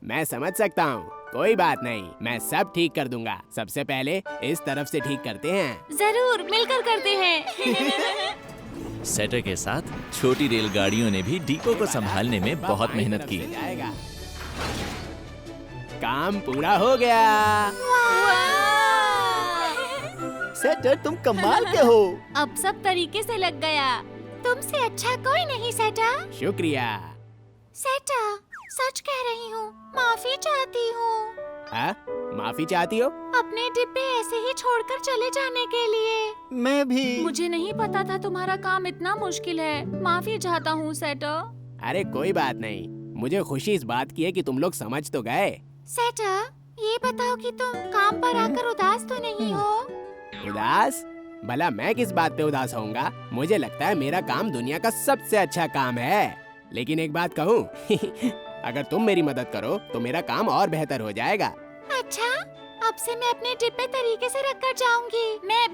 मैं समझ सकता हूँ, कोई बात नहीं, मैं सब ठीक कर दूंगा। सबसे पहले इस तरफ से ठीक करते हैं। जरूर, मिलकर करते हैं। सेटर के साथ छोटी रेलगाड़ियों ने भी डिपो को संभालने में बहुत मेहनत की। जाएगा। काम पूरा हो गया। सेटर, तुम कमाल के हो। अब सब तरीके से लग गया। तुमसे अच्छा कोई नहीं सेटर। शुक्रिया। सेटर, सच कह रही हूँ, माफी चाहती हूँ। हाँ? माफी चाहती हो? अपने डिब्बे ऐसे ही छोड़कर चले जाने के लिए। मैं भी। मुझे नहीं पता था तुम्हारा काम इतना मुश्किल है। माफी चाहता हूँ सेटर। अरे कोई बात नहीं, मुझे खुशी इस बात की है कि तुम लोग समझ तो गए। सेटर, ये बताओ कि तुम काम पर आकर उदास तो नहीं हो? उदास? भला मैं किस बात पे उदास होऊंगा? मुझे लगता है मेरा काम दुनिया का सबसे अच्छा काम है। लेकिन एक बात कहूँ, अगर तुम मेरी मदद करो तो मेरा काम और बेहतर हो जाएगा। अच्छा, अब से मैं अपने डिब्बे तरीके से रखकर जाऊंगी। मैं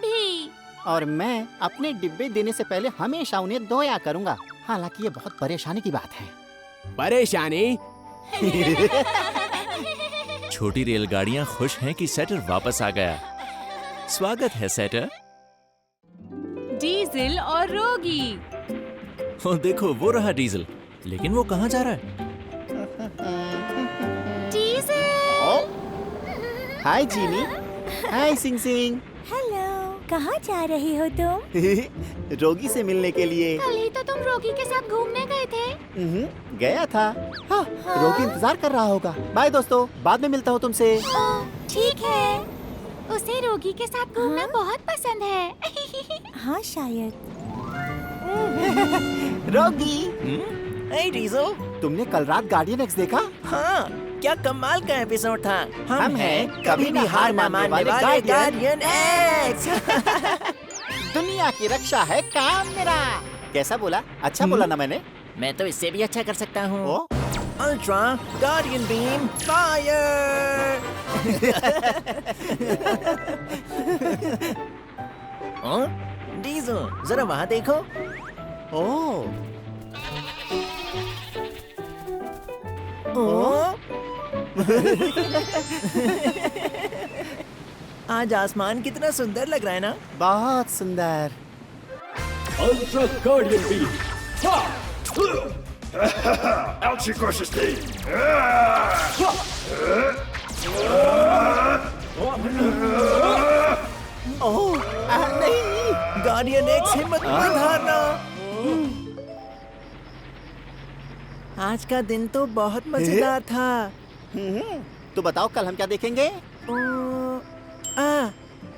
भी। और मैं अपने डिब्बे देने से पहले हमेशा उन्हें धोया करूँगा। हालांकि ये बहुत परेशानी की बात है। परेशानी? छोटी रेलगाड़ियां खुश हैं कि सेटर वापस आ गया। स्वागत है सेटर। डीजल और रोगी। ओ देखो, वो रहा डीजल। लेकिन वो कहाँ जा रहा है? डीजल। हाय जीनी। हाय सिंग सिंग। हेलो, कहाँ जा रही हो तुम? रोगी से मिलने के लिए। कल ही तो तुम रोगी के साथ घूमने गए थे। गया था। हाँ, रोगी इंतजार कर रहा होगा। बाय दोस्तों, बाद में मिलता हूँ तुमसे। ठीक है। उसे रोगी के साथ घूमना बहुत पसंद है। हाँ शायद। रोगी, हे डीजल, तुमने कल रात गार्डियन एक्स देखा? हाँ, क्या कमाल का एपिसोड था। हम हैं कभी भी हार मानने वाले गार्डियन एक्स। दुनिया की रक्षा है काम मेरा। कैसा बोला? अच्छा बोला ना मैंने? मैं तो इससे भी अच्छा कर सकता हूँ। ओ? Ultra guardian beam fire. Diesel, जरा वहाँ देखो। ओ, आज आसमान कितना सुंदर लग रहा है ना? बहुत सुंदर। Ultra guardian beam. Ouchie crushes नहीं, गार्डियन एक्स हिम्मत मत हारना। आज का दिन तो बहुत मजेदार था। तो बताओ कल हम क्या देखेंगे?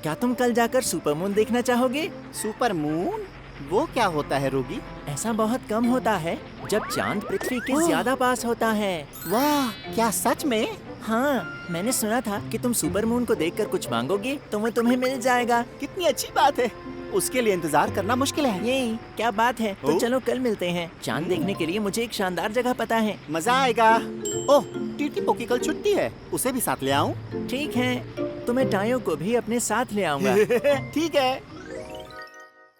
क्या तुम कल जाकर सुपर मून देखना चाहोगे? Super moon? वो क्या होता है रोगी? ऐसा बहुत कम होता है जब चांद पृथ्वी के ज्यादा पास होता है। वाह, क्या सच में? हाँ, मैंने सुना था कि तुम सुपर मून को देखकर कुछ मांगोगे तो वो तुम्हें मिल जाएगा। कितनी अच्छी बात है। उसके लिए इंतजार करना मुश्किल है। यही क्या बात है। तो चलो कल मिलते हैं। चांद देखने के लिए मुझे एक शानदार जगह पता है। मजा आएगा। ओह, टीटीपो की कल छुट्टी है, उसे भी साथ ले आऊं? ठीक है, तो मैं टायो को भी अपने साथ ले आऊंगा। ठीक है।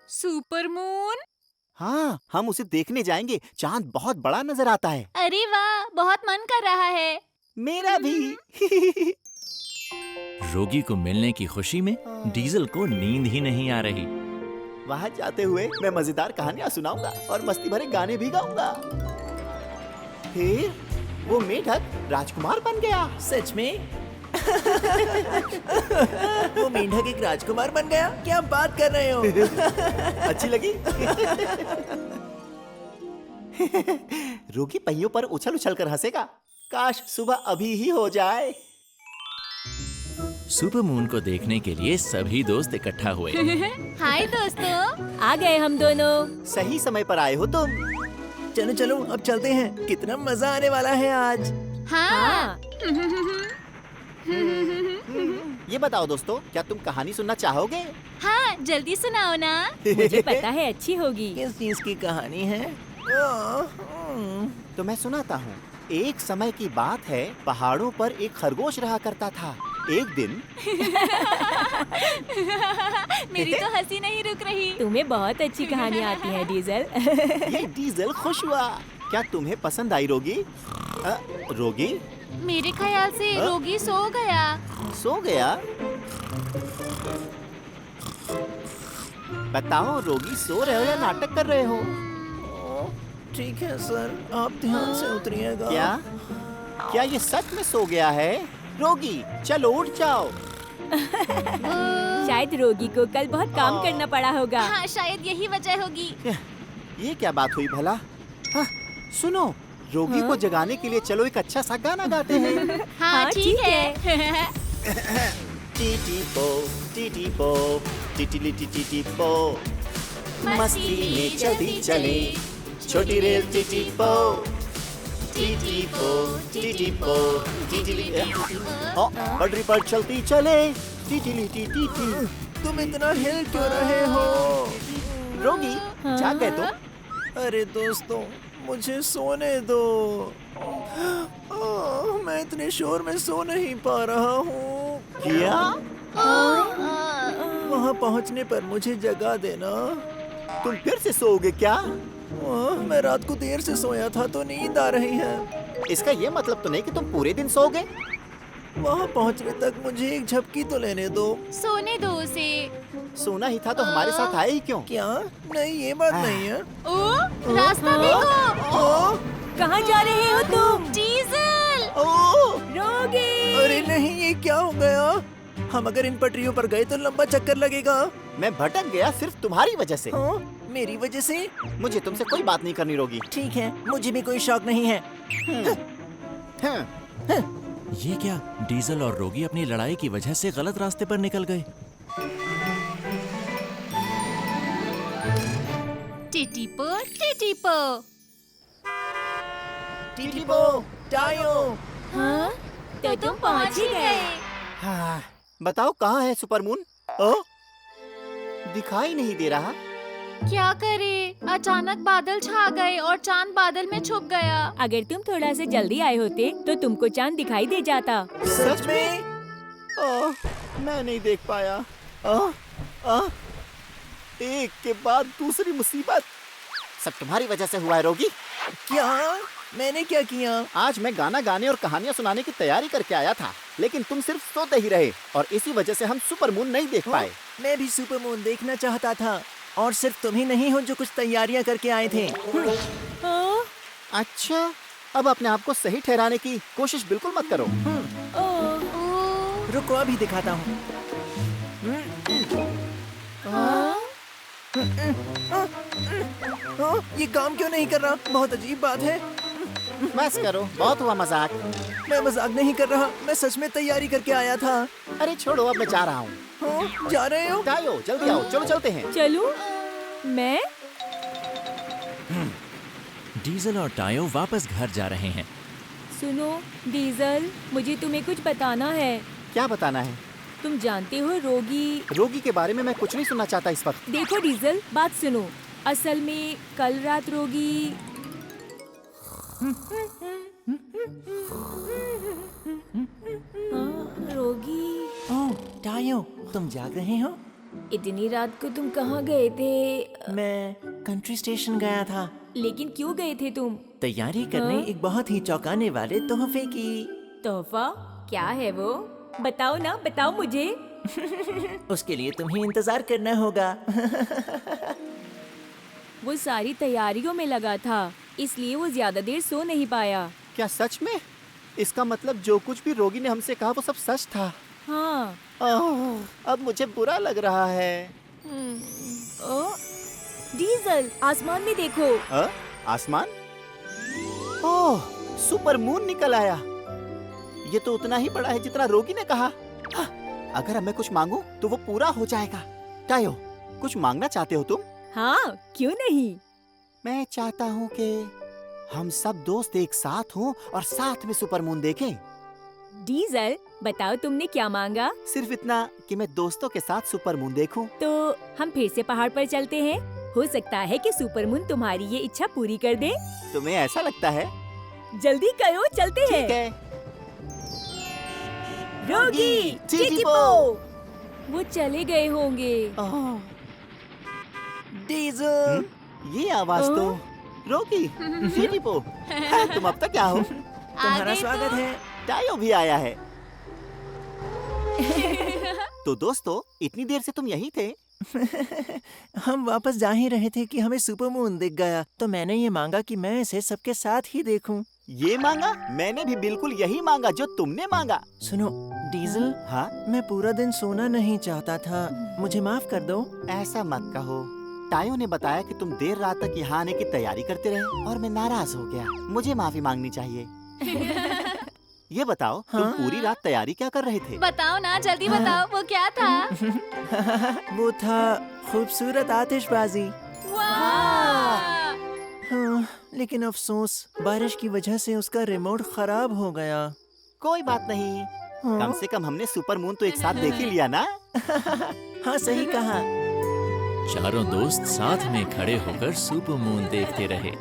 Super moon? हाँ, हम उसे देखने जाएंगे। चांद बहुत बड़ा नजर आता है। अरे वाह, बहुत मन कर रहा है। मेरा भी। रोगी को मिलने की खुशी में डीजल को नींद ही नहीं आ रही। वहाँ जाते हुए मैं मजेदार कहानियाँ सुनाऊंगा और मस्ती भरे गाने भी गाऊंगा। फिर वो मेढक राजकुमार बन गया। सच में? वो मेंढक एक राजकुमार बन गया? क्या बात कर रहे हो? अच्छी लगी? रोगी पहियों पर उछल-उछल कर हंसेगा। काश सुबह अभी ही हो जाए। सुपर मून को देखने के लिए सभी दोस्त इकट्ठा हुए। हाय दोस्तों, आ गए हम दोनों। सही समय पर आए हो तुम। चलो चलो अब चलते हैं। कितना मजा आने वाला है आज। हाँ। ये बताओ दोस्तों, क्या तुम कहानी सुनना चाहोगे? हाँ, जल्दी सुनाओ ना। मुझे पता है अच्छी होगी। किस चीज की कहानी है? तो मैं सुनाता हूँ। एक समय की बात है, पहाड़ों पर एक खरगोश रहा करता था। एक दिन मेरी तो हंसी नहीं रुक रही। तुम्हें बहुत अच्छी कहानी आती है डीजल। ये डीजल खुश हुआ। क्या तुम्हें पसंद आई रोगी? रोगी? मेरे ख्याल से रोगी सो गया। सो गया? बताओ, रोगी सो रहे हो या नाटक कर रहे हो? ठीक है सर, आप ध्यान से उतरिएगा। क्या ये सच में सो गया है? रोगी, चलो उठ जाओ। शायद रोगी को कल बहुत काम करना पड़ा होगा। हाँ, शायद यही वजह होगी। ये क्या बात हुई भला? हाँ, सुनो, रोगी को जगाने के लिए चलो एक अच्छा सा गाना गाते हैं। हाँ, ठीक है। टीटी पो, टीटी पो, टीटी टीटी पो, मस्ती में चलती चले छोटी रेल टीटी पो, टीटी पो, टीटी पो, टीटी पटरी पर चलती चले टीटी टीटी। तुम इतना हिल क्यों रहे हो? रोगी, जाग गए तुम? अरे दोस्तों, मुझे सोने दो। मैं इतने शोर में सो नहीं पा रहा हूँ। क्या? वहाँ पहुँचने पर मुझे जगा देना। तुम फिर से सोओगे क्या? मैं रात को देर से सोया था तो नींद आ रही है। इसका ये मतलब तो नहीं कि तुम पूरे दिन सोओगे? वहाँ पहुँचने तक मुझे एक झपकी तो लेने दो। सोने दो उसे। सोना ही था तो हमारे साथ आए ही क्यों? क्या? नहीं, ये बात नहीं है। ओ, रास्ता देखो। कहाँ जा रहे हो तुम? डीजल। रोगी। अरे नहीं, ये क्या हो गया? हम अगर इन पटरियों पर गए तो लंबा चक्कर लगेगा। मैं भटक गया सिर्फ तुम्हारी वजह से। मेरी वजह से? मुझे तुमसे कोई बात नहीं करनी रोगी। ठीक है, मुझे भी कोई शौक नहीं है। ये क्या? डीजल और रोगी अपनी लड़ाई की वजह से गलत रास्ते पर निकल गए। टिटिपो, टिटिपो, टिटिपो, टायो। हाँ, तो तुम पहुँच ही गए। हाँ, बताओ कहाँ है सुपरमून? दिखाई नहीं दे रहा। क्या करे? अचानक बादल छा गए और चांद बादल में छुप गया। अगर तुम थोड़ा से जल्दी आए होते तो तुमको चांद दिखाई दे जाता। सच में? मैं नहीं देख पाया। एक के बाद दूसरी मुसीबत। सब तुम्हारी वजह से हुआ है रोगी। क्या? मैंने क्या किया? आज मैं गाना गाने और कहानियाँ सुनाने की तैयारी करके आया था, लेकिन तुम सिर्फ सोते ही रहे और इसी वजह से हम सुपरमून नहीं देख पाए। मैं भी सुपरमून देखना चाहता था और सिर्फ तुम ही नहीं हो जो कुछ तैयारियां करके आए थे। अच्छा, अब अपने आप को सही ठहराने की कोशिश बिल्कुल मत करो। रुको, अभी दिखाता हूँ। ये काम क्यों नहीं कर रहा? बहुत अजीब बात है। बस करो, बहुत हुआ मजाक। मैं मजाक नहीं कर रहा, मैं सच में तैयारी करके आया था। अरे छोड़ो, अब मैं जा रहा हूँ। जा रहे हो? टायो, जल्दी आओ, चलो चलते हैं। चलो। मैं? डीजल और टायो वापस घर जा रहे हैं। सुनो डीजल, मुझे तुम्हें कुछ बताना है। क्या बताना है? तुम जानते हो रोगी के बारे में मैं कुछ नहीं सुनना चाहता इस वक्त। देखो डीजल, बात सुनो। असल में कल रात रोगी रोगी। ओह टायो, तुम जाग रहे हो? इतनी रात को तुम कहाँ गए थे? मैं कंट्री स्टेशन गया था। लेकिन क्यों गए थे तुम? तैयारी करने एक बहुत ही चौंकाने वाले तोहफे की। तोहफा? क्या है वो? बताओ ना, बताओ मुझे। उसके लिए तुम्हें इंतजार करना होगा। वो सारी तैयारियों में लगा था, इसलिए वो ज्यादा देर सो नहीं पाया। क्या सच में? इसका मतलब जो कुछ भी रोगी ने हमसे कहा वो सब सच था। हाँ। अब मुझे बुरा लग रहा है। डीजल, आसमान में देखो। आसमान? ओह, सुपर मून निकल आया। ये तो उतना ही बड़ा है जितना रोगी ने कहा। अगर अब मैं कुछ मांगूं तो वो पूरा हो जाएगा। टायो, कुछ मांगना चाहते हो तुम? हाँ, क्यों नहीं। मैं चाहता हूँ कि हम सब दोस्त एक साथ हों और साथ में सुपर मून देखें। डीजल, बताओ तुमने क्या मांगा? सिर्फ इतना कि मैं दोस्तों के साथ सुपर मून देखूं। तो हम फिर से पहाड़ पर चलते हैं। हो सकता है कि सुपर मून तुम्हारी ये इच्छा पूरी कर दे। तुम्हें ऐसा लगता है? जल्दी करो, चलते हैं। ठीक है। रोगी, टीटीपो। वो चले गए होंगे। डीजल, ये आवाज तो रोगी, टीटीपो। तुम अब तक क्या हो? तुम्हारा स्वागत है। टायो भी आया है। तो दोस्तों, इतनी देर से तुम यहीं थे? हम वापस जा ही रहे थे कि हमें सुपर मून दिख गया, तो मैंने ये मांगा कि मैं इसे सबके साथ ही देखूं। ये मांगा? मैंने भी बिल्कुल यही मांगा जो तुमने मांगा। सुनो डीजल, हाँ? मैं पूरा दिन सोना नहीं चाहता था, मुझे माफ कर दो। ऐसा मत कहो। टायो ने बताया कि तुम देर रात तक यहाँ आने की तैयारी करते रहे और मैं नाराज हो गया। मुझे माफी मांगनी चाहिए। ये बताओ, तुम पूरी रात तैयारी क्या कर रहे थे? बताओ ना, जल्दी बताओ, वो क्या था? वो था खूबसूरत आतिशबाजी। हाँ, लेकिन अफसोस, बारिश की वजह से उसका रिमोट खराब हो गया। कोई बात नहीं, कम से कम हमने सुपर मून तो एक साथ देख ही लिया ना। हाँ, सही कहा। चारों दोस्त साथ में खड़े होकर सुपर मून देखते रहे।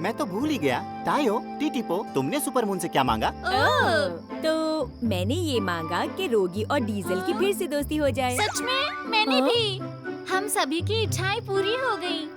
मैं तो भूल ही गया। टायो, टीटीपो, तुमने सुपर मून से क्या मांगा? तो मैंने ये मांगा कि रोगी और डीजल की फिर से दोस्ती हो जाए। सच में? मैंने भी। हम सभी की इच्छाएं पूरी हो गयी।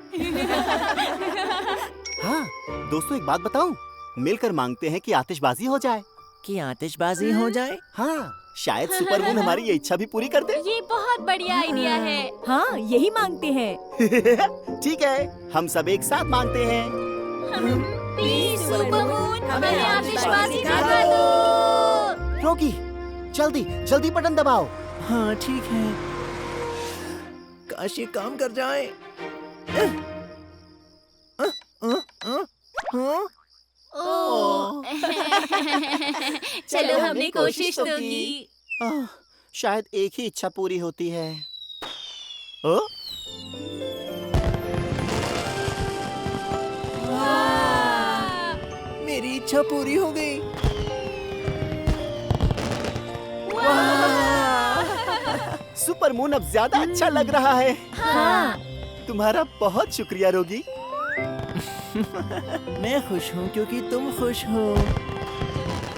हाँ, दोस्तों एक बात बताऊं? मिलकर मांगते हैं कि आतिशबाजी हो जाए। कि आतिशबाजी हो जाए? हाँ, शायद सुपर मून हमारी ये इच्छा भी पूरी कर दे। ये बहुत बढ़िया आइडिया है। हाँ, यही मांगते हैं। ठीक है, हम सब एक साथ मांगते हैं। प्लीज सुपर मून, हमें आतिशबाजी दिखा दो। रोगी, जल्दी जल्दी बटन दबाओ। हाँ ठीक है, काश ये काम कर जाए। चलो, हमने कोशिश तो की। शायद एक ही इच्छा पूरी होती है। मेरी इच्छा पूरी हो गई। सुपर मून अब ज्यादा अच्छा लग रहा है। हाँ। तुम्हारा बहुत शुक्रिया रोगी। मैं खुश हूँ क्योंकि तुम खुश हो।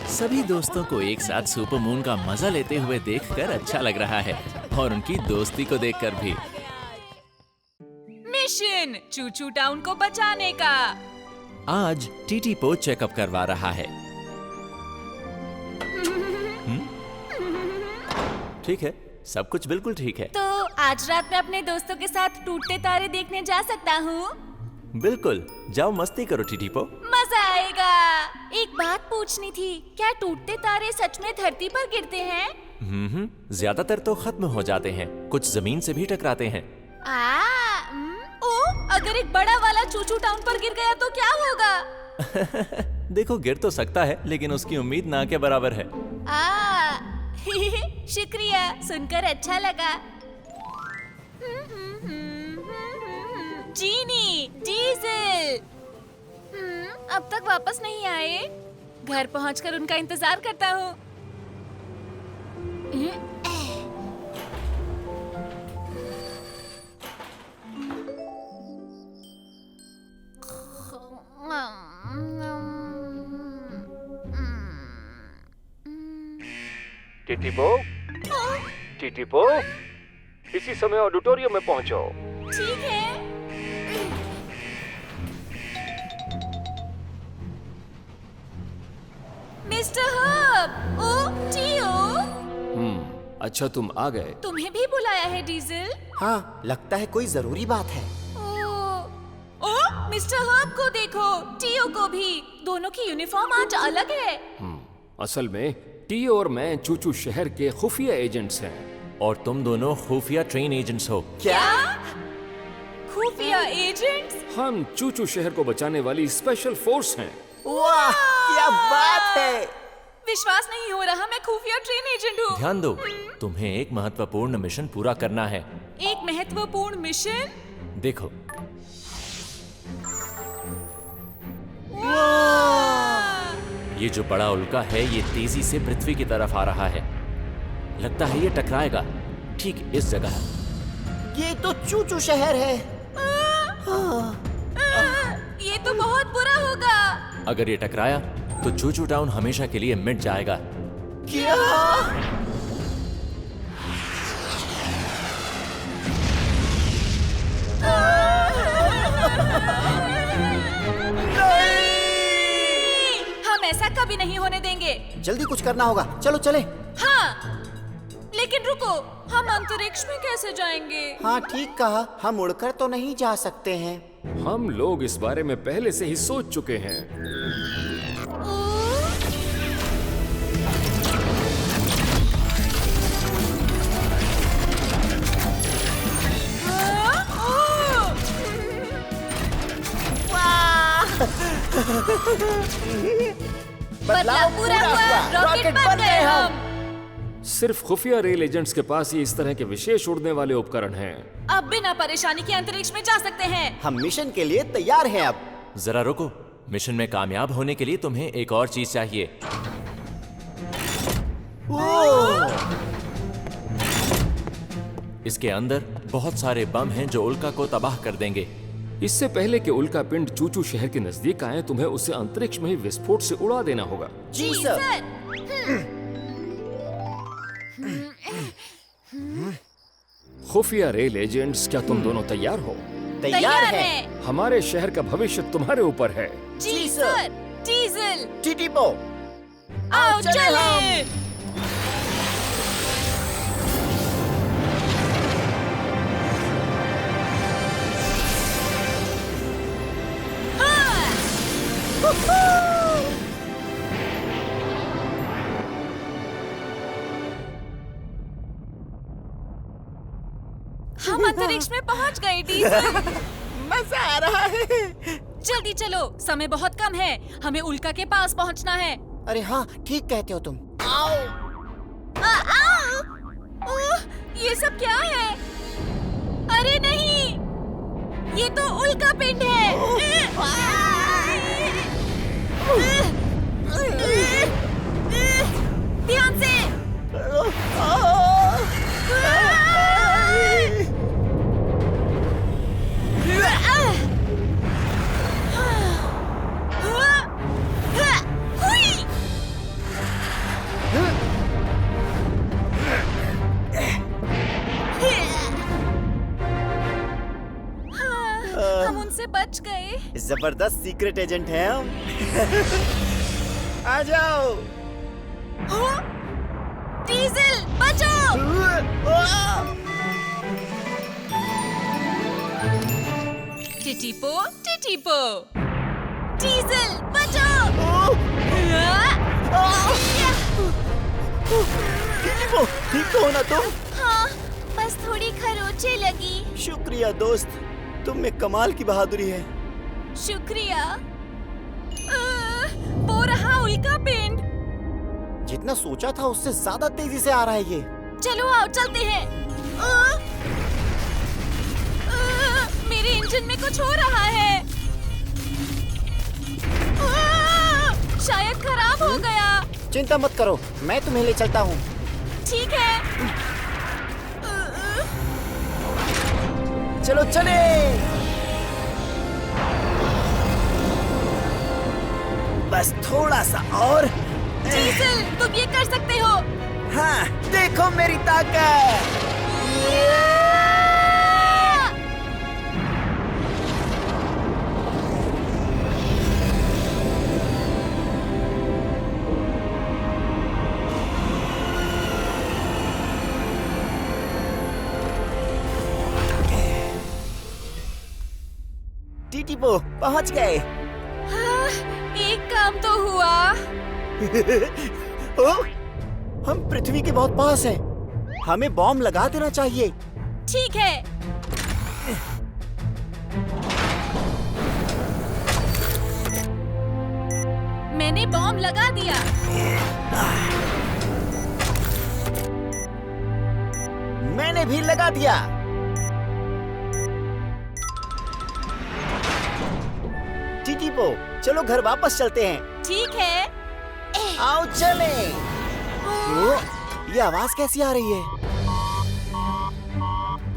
सभी दोस्तों को एक साथ सुपर मून का मजा लेते हुए देखकर अच्छा लग रहा है और उनकी दोस्ती को देखकर भी। मिशन चूचू टाउन को बचाने का। आज टीटीपो चेकअप करवा रहा है। ठीक है, सब कुछ बिल्कुल ठीक है। तो आज रात में अपने दोस्तों के साथ टूटते तारे देखने जा सकता हूँ? बिल्कुल, जाओ मस्ती करो टीटीपो। मजा आएगा। एक बात पूछनी थी, क्या टूटते तारे सच में धरती पर गिरते हैं? ज्यादातर तो खत्म हो जाते हैं, कुछ जमीन से भी टकराते हैं। अगर एक बड़ा वाला चूचू टाउन पर गिर गया तो क्या होगा? देखो, गिर तो सकता है, लेकिन उसकी उम्मीद ना के बराबर है। शुक्रिया, सुनकर अच्छा लगा। जीनी, डीजल। अब तक वापस नहीं आए। घर पहुंचकर उनका इंतजार करता हूँ। टीटीपो, टीटीपो, इसी समय ऑडिटोरियम में पहुंचो। ठीक है। मिस्टर हब, ओ टीओ। अच्छा तुम आ गए। तुम्हें भी बुलाया है डीजल? हाँ, लगता है कोई जरूरी बात है। ओ, मिस्टर हब को देखो, टीओ को भी। दोनों की यूनिफॉर्म आज अलग है। असल में टीओ और मैं चूचू शहर के खुफिया एजेंट्स हैं। और तुम दोनों खुफिया ट्रेन एजेंट्स हो। क्या? खुफिया एजेंट्स? हम चूचू शहर को बचाने वाली स्पेशल फोर्स हैं। वाह, क्या बात है! विश्वास नहीं हो रहा, मैं खुफिया ट्रेन एजेंट हूँ। ध्यान दो, तुम्हें एक महत्वपूर्ण मिशन पूरा करना है। एक महत्वपूर्ण मिशन? देखो। ये जो बड़ा उल्का है, ये तेजी से पृथ्वी की तरफ आ रहा है। लगता है ये टकराएगा ठीक इस जगह। ये तो चूचू शहर है। ये तो बहुत बुरा होगा। अगर ये टकराया तो चूचू टाउन हमेशा के लिए मिट जाएगा। क्या? हम ऐसा कभी नहीं होने देंगे। जल्दी कुछ करना होगा, चलो चले। हाँ, लेकिन रुको, हम अंतरिक्ष में कैसे जाएंगे? हाँ ठीक कहा, हम उड़कर तो नहीं जा सकते हैं। हम लोग इस बारे में पहले से ही सोच चुके हैं। बदलाव पूरा हुआ, रॉकेट बन गए हम। सिर्फ खुफिया रेल एजेंट्स के पास ही इस तरह के विशेष उड़ने वाले उपकरण हैं। अब बिना परेशानी के अंतरिक्ष में जा सकते हैं। हम मिशन के लिए तैयार हैं अब। जरा रुको, मिशन में कामयाब होने के लिए तुम्हें एक और चीज चाहिए। इसके अंदर बहुत सारे बम हैं जो उल्का को तबाह कर देंगे। इससे पहले कि उल्का पिंड चूचू शहर के नजदीक आए, तुम्हें उसे अंतरिक्ष में ही विस्फोट से उड़ा देना होगा। जी सर। खुफिया रेल एजेंट्स, क्या तुम दोनों तैयार हो? तैयार हैं। हमारे शहर का भविष्य तुम्हारे ऊपर है। जी सर। डीजल, टीटीपो, आओ चले। हम अंतरिक्ष में पहुंच गए डीजल। मजा आ रहा है। जल्दी चलो, समय बहुत कम है, हमें उल्का के पास पहुंचना है। अरे हाँ, ठीक कहते हो तुम। आओ। ये सब क्या है? अरे नहीं, ये तो उल्का पिंड है। ध्यान से। हम उनसे बच गए। जबरदस्त सीक्रेट एजेंट हैं हम। आ जाओ। डीजल बचाओ। टिटिपो, टिटिपो। डीजल बचाओ। टिटिपो, ठीक तो हो ना तुम? हाँ, बस थोड़ी खरोंचे लगी। शुक्रिया दोस्त, तुम में कमाल की बहादुरी है। शुक्रिया। वो रहा उल्का पिंड। जितना सोचा था उससे ज्यादा तेजी से आ रहा है ये। चलो आओ चलते हैं। मेरे इंजन में कुछ हो रहा है। शायद खराब हो गया। चिंता मत करो, मैं तुम्हें ले चलता हूँ। ठीक है। चलो चले। बस थोड़ा सा और। डीजल, तुम ये कर सकते हो। हाँ, देखो मेरी ताकत। टीटीपो, पहुंच गए। हाँ, एक काम तो हुआ। ओ, हम पृथ्वी के बहुत पास हैं। हमें बॉम्ब लगा देना चाहिए। ठीक है। मैंने बॉम्ब लगा दिया। मैंने भी लगा दिया। टीटीपो, चलो घर वापस चलते हैं। ठीक है। आओ चले। ये आवाज कैसी आ रही है?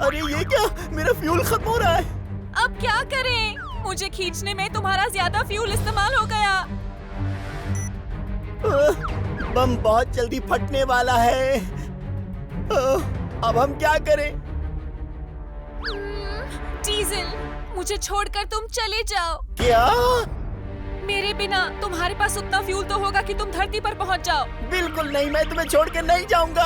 अरे ये क्या? मेरा फ्यूल खत्म हो रहा है। अब क्या करें? मुझे खींचने में तुम्हारा ज्यादा फ्यूल इस्तेमाल हो गया। बम बहुत जल्दी फटने वाला है। अब हम क्या करें? डीजल, मुझे छोड़कर तुम चले जाओ। क्या? मेरे बिना तुम्हारे पास उतना फ्यूल तो होगा कि तुम धरती पर पहुंच जाओ। बिल्कुल नहीं, मैं तुम्हें छोड़ के नहीं जाऊंगा।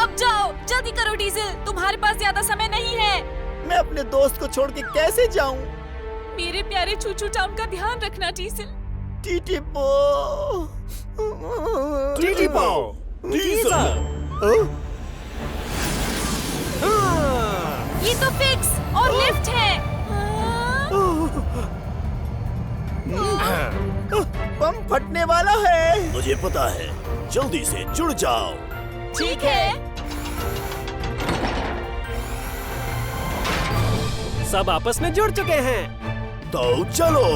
अब जाओ, जल्दी करो डीजल, तुम्हारे पास ज्यादा समय नहीं है। मैं अपने दोस्त को छोड़ के कैसे जाऊं? मेरे प्यारे चूचू टाउन का ध्यान रखना डीजल। टीटीपो, टीटीपो, डीजल। ये तो फिक्स और लिफ्ट है। बम फटने वाला है। मुझे पता है, जल्दी से जुड़ जाओ। ठीक है। सब आपस में जुड़ चुके हैं। तो चलो।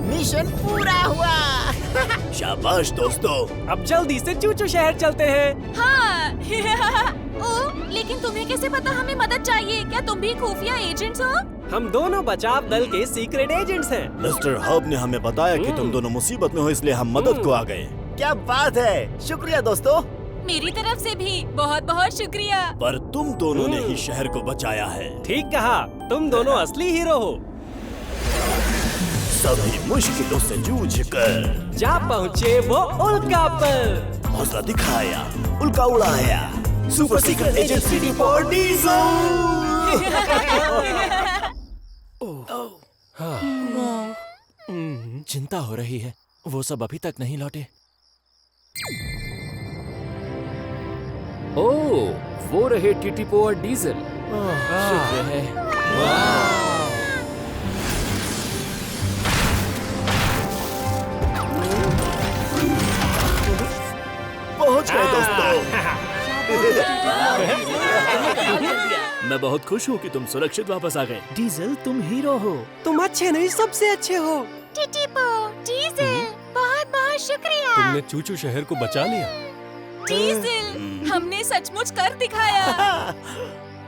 मिशन पूरा हुआ। शाबाश दोस्तों। अब जल्दी से चूचू शहर चलते हैं। हाँ। ओ, लेकिन तुम्हें कैसे पता हमें मदद चाहिए? क्या तुम भी खुफिया एजेंट्स हो? हम दोनों बचाव दल के सीक्रेट एजेंट्स हैं। मिस्टर हब ने हमें बताया कि तुम दोनों मुसीबत में हो, इसलिए हम मदद को आ गए। क्या बात है, शुक्रिया दोस्तों। मेरी तरफ से भी बहुत बहुत शुक्रिया। पर तुम दोनों ने ही शहर को बचाया है। ठीक कहा, तुम दोनों असली हीरो हो। सभी मुश्किलों से जूझ कर जा पहुँचे वो उल्का पर। हौसला दिखाया, उल्का उड़ाया। Super secret agent टीटीपो diesel. चिंता हो रही है, वो सब अभी तक नहीं लौटे। ओह, वो रहे टीटीपो और डीजल। शुक्र है। पहुंच गए दोस्तों। मैं बहुत खुश हूँ कि तुम सुरक्षित वापस आ गए। डीजल, तुम हीरो हो। तुम अच्छे नहीं, सबसे अच्छे हो। टीटीपो, डीजल, बहुत बहुत शुक्रिया। तुमने चूचू शहर को बचा लिया। डीजल, हमने सचमुच कर दिखाया।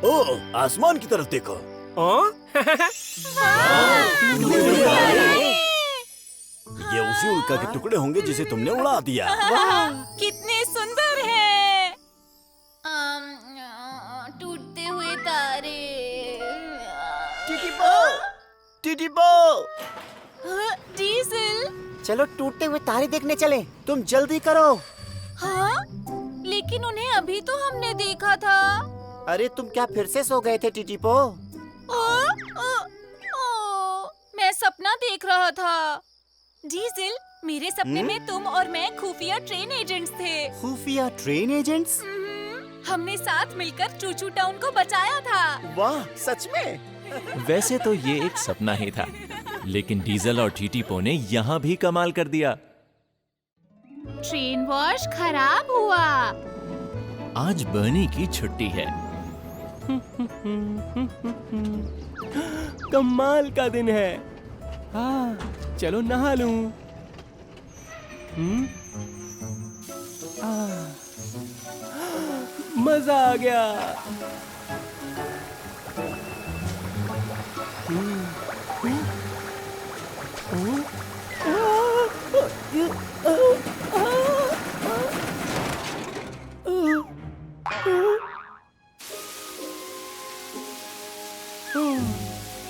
ओह, आसमान की तरफ देखो। ये उसी उल्का के टुकड़े होंगे जिसे तुमने उड़ा दिया। कितने सुंदर हैं। टूटते हुए तारे। टीटीपो, टीटीपो। डीजल, चलो टूटते हुए तारे देखने चले। तुम जल्दी करो। हाँ? लेकिन उन्हें अभी तो हमने देखा था। अरे तुम क्या फिर से सो गए थे टीटीपो? मैं सपना देख रहा था। डीजल, मेरे सपने में तुम और मैं खुफिया ट्रेन एजेंट्स थे। खुफिया ट्रेन एजेंट्स? हमने साथ मिलकर चूचू टाउन को बचाया था। वाह, सच में? वैसे तो ये एक सपना ही था, लेकिन डीजल और टीटीपो ने यहाँ भी कमाल कर दिया। ट्रेन वॉश खराब हुआ। आज बर्नी की छुट्टी है। कमाल का दिन है। हाँ, चलो नहा लूं। मजा आ गया।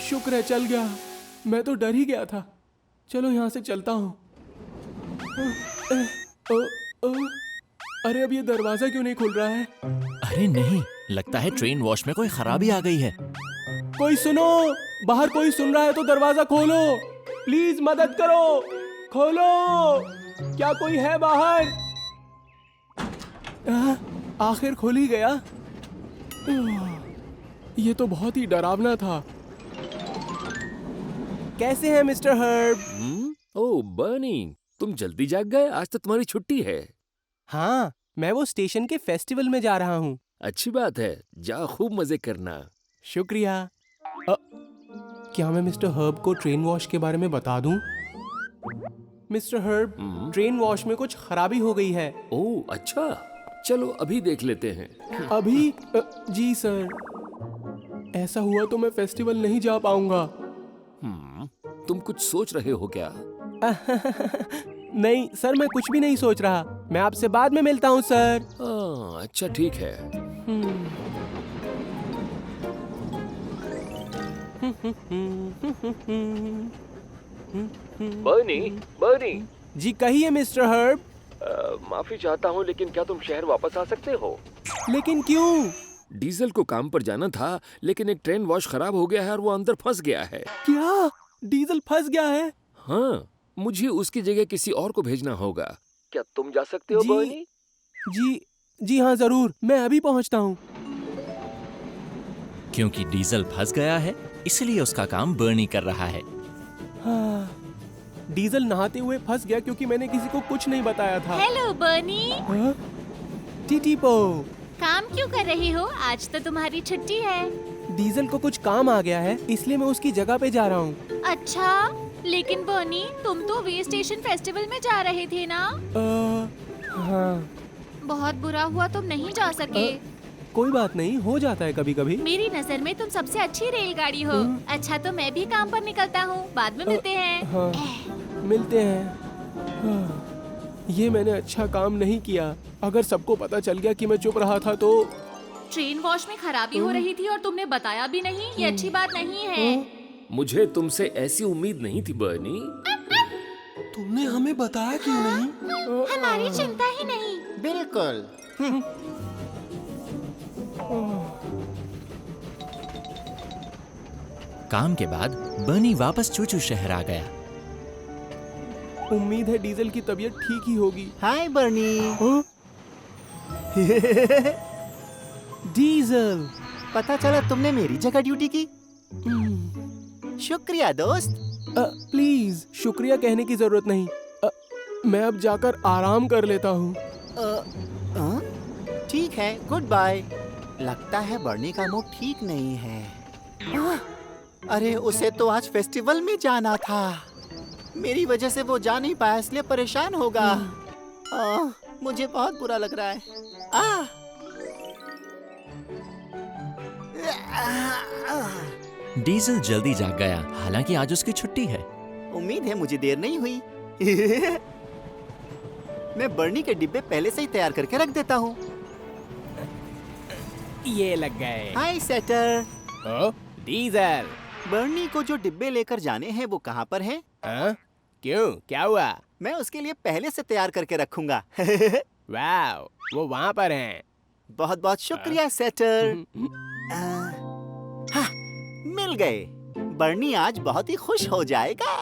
शुक्र है चल गया, मैं तो डर ही गया था। चलो यहाँ से चलता हूँ। अरे अब ये दरवाजा क्यों नहीं खुल रहा है? अरे नहीं, लगता है ट्रेन वॉश में कोई खराबी आ गई है। कोई सुनो, बाहर कोई सुन रहा है तो दरवाजा खोलो, प्लीज मदद करो, खोलो। क्या कोई है बाहर? आखिर खुल ही गया। ये तो बहुत ही डरावना था। कैसे हैं मिस्टर हर्ब? ओह बर्नी, तुम जल्दी जाग गए, आज तो तुम्हारी छुट्टी है। हाँ, मैं वो स्टेशन के फेस्टिवल में जा रहा हूँ। अच्छी बात है, जाओ खूब मजे करना। शुक्रिया। क्या मैं मिस्टर हर्ब को ट्रेन वॉश के बारे में बता दूं? मिस्टर हर्ब, ट्रेन वॉश में कुछ खराबी हो गई है। ओह अच्छा, चलो अभी देख लेते हैं। अभी? जी सर। ऐसा हुआ तो मैं फेस्टिवल नहीं जा पाऊंगा। तुम कुछ सोच रहे हो क्या? नहीं सर, मैं कुछ भी नहीं सोच रहा। मैं आपसे बाद में मिलता हूँ सर। अच्छा ठीक है। बर्नी। जी कहिए मिस्टर हर्ब। माफी चाहता हूँ, लेकिन क्या तुम शहर वापस आ सकते हो? लेकिन क्यों? डीजल को काम पर जाना था, लेकिन एक ट्रेन वॉश खराब हो गया है और वो अंदर फंस गया है। क्या? डीजल फंस गया है? हाँ, मुझे उसकी जगह किसी और को भेजना होगा। क्या तुम जा सकते हो बर्नी? जी हाँ जरूर, मैं अभी पहुँचता हूँ। क्योंकि डीजल फंस गया है, इसलिए उसका काम बर्नी कर रहा है। हाँ, डीजल नहाते हुए फंस गया क्योंकि मैंने किसी को कुछ नहीं बताया था। हेलो बर्नी। टीटीपो, काम क्यों कर रही हो? आज तो तुम्हारी छुट्टी है। डीजल को कुछ काम आ गया है, इसलिए मैं उसकी जगह पे जा रहा हूँ। अच्छा, लेकिन बर्नी तुम तो वे स्टेशन फेस्टिवल में जा रहे थे ना? हाँ। बहुत बुरा हुआ तुम नहीं जा सके। कोई बात नहीं, हो जाता है कभी कभी। मेरी नजर में तुम सबसे अच्छी रेलगाड़ी हो। अच्छा तो मैं भी काम पर निकलता हूँ, बाद में मिलते हैं। हाँ, मिलते हैं। हाँ, ये मैंने अच्छा काम नहीं किया। अगर सबको पता चल गया कि मैं चुप रहा था तो। ट्रेन वॉश में खराबी हो रही थी और तुमने बताया भी नहीं, ये अच्छी बात नहीं है। मुझे तुमसे ऐसी उम्मीद नहीं थी बर्नी। तुमने हमें बताया क्यों नहीं? हमारी चिंता ही नहीं। बिल्कुल। काम के बाद बर्नी वापस चूचू शहर आ गया। उम्मीद है डीजल की तबीयत ठीक ही होगी। हाय बर्नी। डीजल, पता चला तुमने मेरी जगह ड्यूटी की। शुक्रिया दोस्त। प्लीज शुक्रिया कहने की जरूरत नहीं। मैं अब जाकर आराम कर लेता हूँ। ठीक है, गुड बाय। लगता है बर्नी का मूड ठीक नहीं है। अरे उसे तो आज फेस्टिवल में जाना था। मेरी वजह से वो जा नहीं पाया, इसलिए परेशान होगा। मुझे बहुत बुरा लग रहा है। डीजल जल्दी जाग गया, हालांकि आज उसकी छुट्टी है। उम्मीद है मुझे देर नहीं हुई। मैं बर्नी के डिब्बे पहले से ही तैयार करके रख देता हूँ। ये लग गए। हाय सेटर। डीजल, बर्नी को जो डिब्बे लेकर जाने हैं वो कहाँ पर हैं? क्यों, क्या हुआ? मैं उसके लिए पहले से तैयार करके रखूंगा। वाह, वो वहाँ पर हैं। बहुत बहुत शुक्रिया सेटर। मिल गए। बर्नी आज बहुत ही खुश हो जाएगा।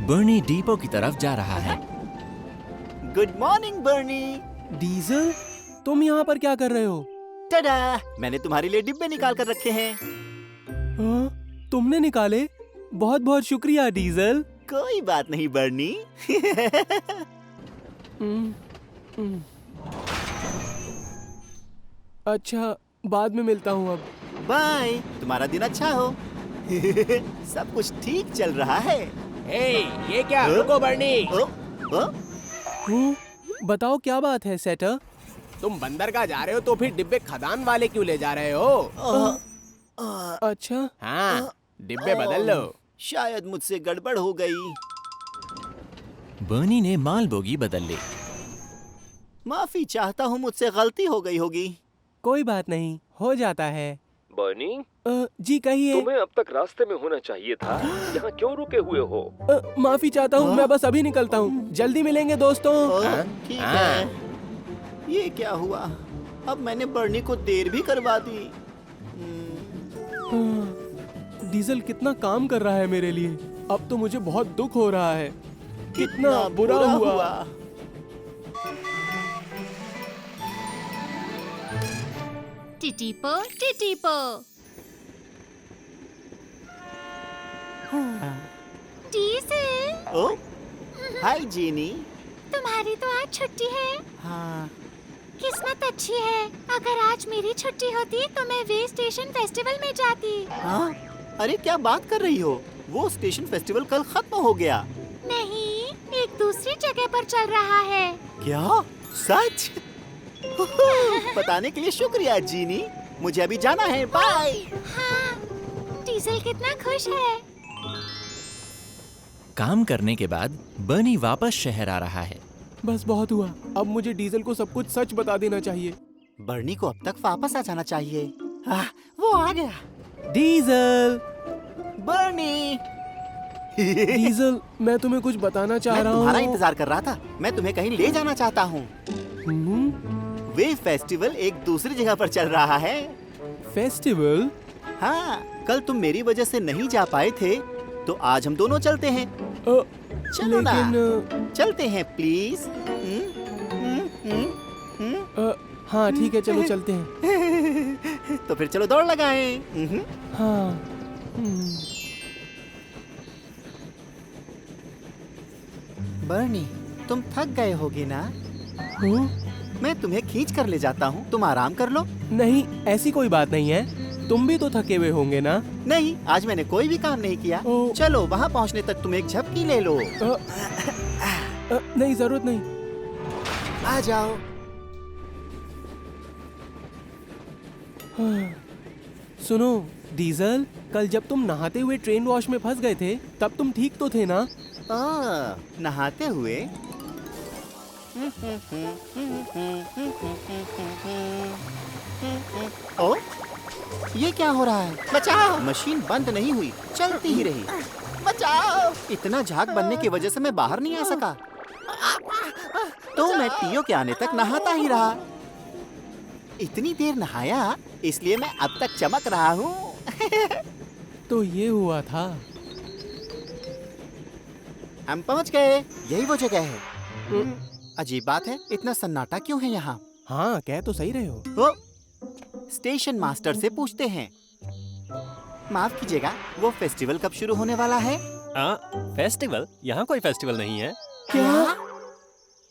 बर्नी डिपो की तरफ जा रहा है। गुड मॉर्निंग बर्नी। डीजल, तुम यहाँ पर क्या कर रहे हो? टडा, मैंने तुम्हारे लिए डिब्बे निकाल कर रखे हैं। हाँ, तुमने निकाले? बहुत बहुत शुक्रिया डीजल। कोई बात नहीं बर्नी। अच्छा, बाद में मिलता हूँ अब। बाय, तुम्हारा दिन अच्छा हो। सब कुछ ठीक चल रहा है। ये क्या? रुको बर्नी। बताओ क्या बात है सेटर? तुम बंदरगाह जा रहे हो तो फिर डिब्बे खदान वाले क्यों ले जा रहे हो? अच्छा। हाँ, डिब्बे बदल लो। शायद मुझसे गड़बड़ हो गई। बर्नी ने माल बोगी बदल ली। माफी चाहता हूँ, मुझसे गलती हो गई होगी। कोई बात नहीं, हो जाता है। बर्नी, जी कहिए। तुम्हें अब तक रास्ते में होना चाहिए था। यहाँ क्यों रुके हुए हो? माफी चाहता हूँ, मैं बस अभी निकलता हूँ। जल्दी मिलेंगे दोस्तों। ठीक है। ये क्या हुआ? अब मैंने बर्नी को देर भी करवा दी। डीजल कितना काम कर रहा है मेरे लिए। अब तो मुझे बहुत दुख हो रहा है। कितना बुरा हुआ। टिटीपो टिटीपो। डीजल। ओ, हाय जीनी। तुम्हारी तो आज छुट्टी है। हाँ। किस्मत अच्छी है। अगर आज मेरी छुट्टी होती तो मैं वे स्टेशन फेस्टिवल में जाती। हाँ? अरे क्या बात कर रही हो? वो स्टेशन फेस्टिवल कल खत्म हो गया। नहीं, एक दूसरी जगह पर चल रहा है। क्या? सच? बताने के लिए शुक्रिया जीनी। मुझे अभी जाना है। बाय। हाँ, डीजल कितना खुश है। काम करने के बाद बर्नी वापस शहर आ रहा है। बस बहुत हुआ। अब मुझे डीजल को सब कुछ सच बता देना चाहिए। बर्नी को अब तक वापस आ जाना चाहिए। वो आ गया। डीजल। बर्नी। डीजल, मैं तुम्हें कुछ बताना चाह रहा हूँ। तुम्हारा इंतजार कर रहा था। मैं तुम्हें कहीं ले जाना चाहता हूँ। वे फेस्टिवल एक दूसरी जगह पर चल रहा है। फेस्टिवल? हाँ, कल तुम मेरी वजह से नहीं जा पाए थे, तो आज हम दोनों चलते हैं। चलो ना। चलते हैं प्लीज। हाँ ठीक है, चलो चलते हैं। तो फिर चलो दौड़ लगाएं। हाँ। बर्नी, तुम थक गए होगे ना? मैं तुम्हें खींच कर ले जाता हूँ, तुम आराम कर लो। नहीं, ऐसी कोई बात नहीं है। तुम भी तो थके हुए होंगे ना? नहीं, आज मैंने कोई भी काम नहीं किया। चलो, वहाँ पहुँचने तक तुम एक झपकी ले लो। नहीं, जरूरत नहीं। आ जाओ। सुनो डीजल, कल जब तुम नहाते हुए ट्रेन वॉश में फंस गए थे, तब तुम ठीक तो थे ना? नहाते हुए? ओ, ये क्या हो रहा है? बचाओ! मशीन बंद नहीं हुई, चलती ही रही। बचाओ! इतना झाग बनने की वजह से मैं बाहर नहीं आ सका, तो मैं टियो के आने तक नहाता ही रहा। इतनी देर नहाया, इसलिए मैं अब तक चमक रहा हूँ। तो ये हुआ था। हम पहुँच गए। यही वो जगह है। अजीब बात है, इतना सन्नाटा क्यों है यहाँ? हाँ, कह तो सही रहे हो। स्टेशन मास्टर से पूछते हैं। माफ कीजिएगा, वो फेस्टिवल कब शुरू होने वाला है? फेस्टिवल? यहाँ कोई फेस्टिवल नहीं है। क्या?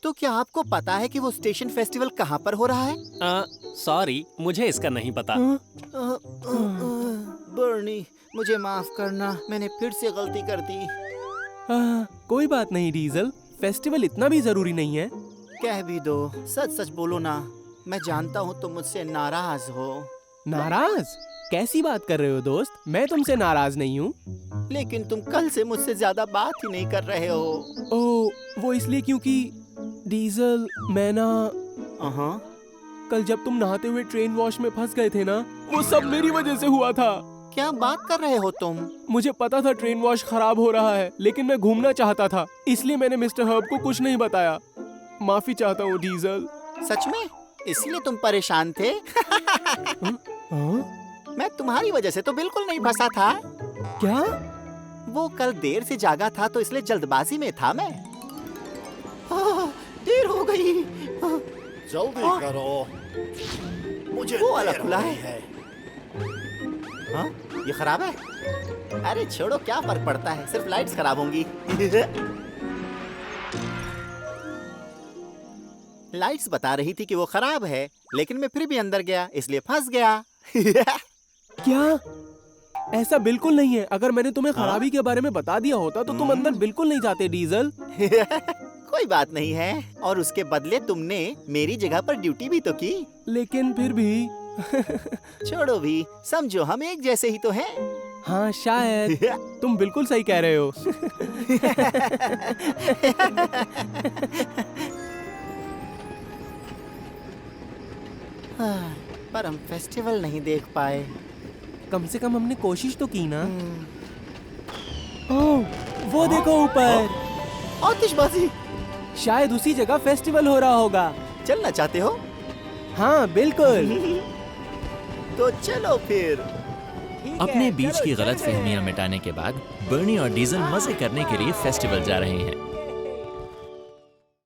तो क्या आपको पता है कि वो स्टेशन फेस्टिवल कहाँ पर हो रहा है? सॉरी, मुझे इसका नहीं पता। बर्नी, मुझे माफ करना, मैंने फिर से गलती कर दी। कोई बात नहीं डीजल, फेस्टिवल इतना भी जरूरी नहीं है। कह भी दो, सच सच बोलो ना। मैं जानता हूँ तुम मुझसे नाराज हो। नाराज? कैसी बात कर रहे हो दोस्त? मैं तुमसे नाराज नहीं हूँ। लेकिन तुम कल से मुझसे ज्यादा बात ही नहीं कर रहे हो। ओह, वो इसलिए क्योंकि डीजल, मैं ना कल जब तुम नहाते हुए ट्रेन वॉश में फंस गए थे ना, वो सब मेरी वजह से हुआ था। क्या बात कर रहे हो तुम? मुझे पता था ट्रेन वॉश खराब हो रहा है, लेकिन मैं घूमना चाहता था, इसलिए मैंने मिस्टर हर्ब को कुछ नहीं बताया। माफी चाहता हूँ डीजल। सच में? इसलिए तुम परेशान थे? मैं तुम्हारी वजह से तो बिल्कुल नहीं फंसा था। क्या? वो कल देर से जागा था तो इसलिए जल्दबाजी में था मैं। देर हो गई। जल्दी करो, मुझे वो वाला देर खुला हो है। रही है। हाँ, ये खराब है। अरे छोड़ो, क्या फर्क पड़ता है, सिर्फ लाइट्स खराब होंगी। लाइट्स बता रही थी कि वो खराब है, लेकिन मैं फिर भी अंदर गया, इसलिए फंस गया। क्या? ऐसा बिल्कुल नहीं है। अगर मैंने तुम्हें खराबी के बारे में बता दिया होता तो तुम अंदर बिल्कुल नहीं जाते, डीजल। कोई बात नहीं है, और उसके बदले तुमने मेरी जगह पर ड्यूटी भी तो की। लेकिन फिर भी छोड़ो भी, समझो हम एक जैसे ही तो हैं। हाँ शायद। तुम बिल्कुल सही कह रहे हो। पर हम फेस्टिवल नहीं देख पाए। कम से कम हमने कोशिश तो की ना। ओह, वो देखो ऊपर, आतिशबाजी। शायद उसी जगह फेस्टिवल हो रहा होगा। चलना चाहते हो? हाँ बिल्कुल। तो चलो फिर। अपने बीच की गलतफहमियां मिटाने के बाद बर्नी और डीजल मजे करने के लिए फेस्टिवल जा रहे हैं।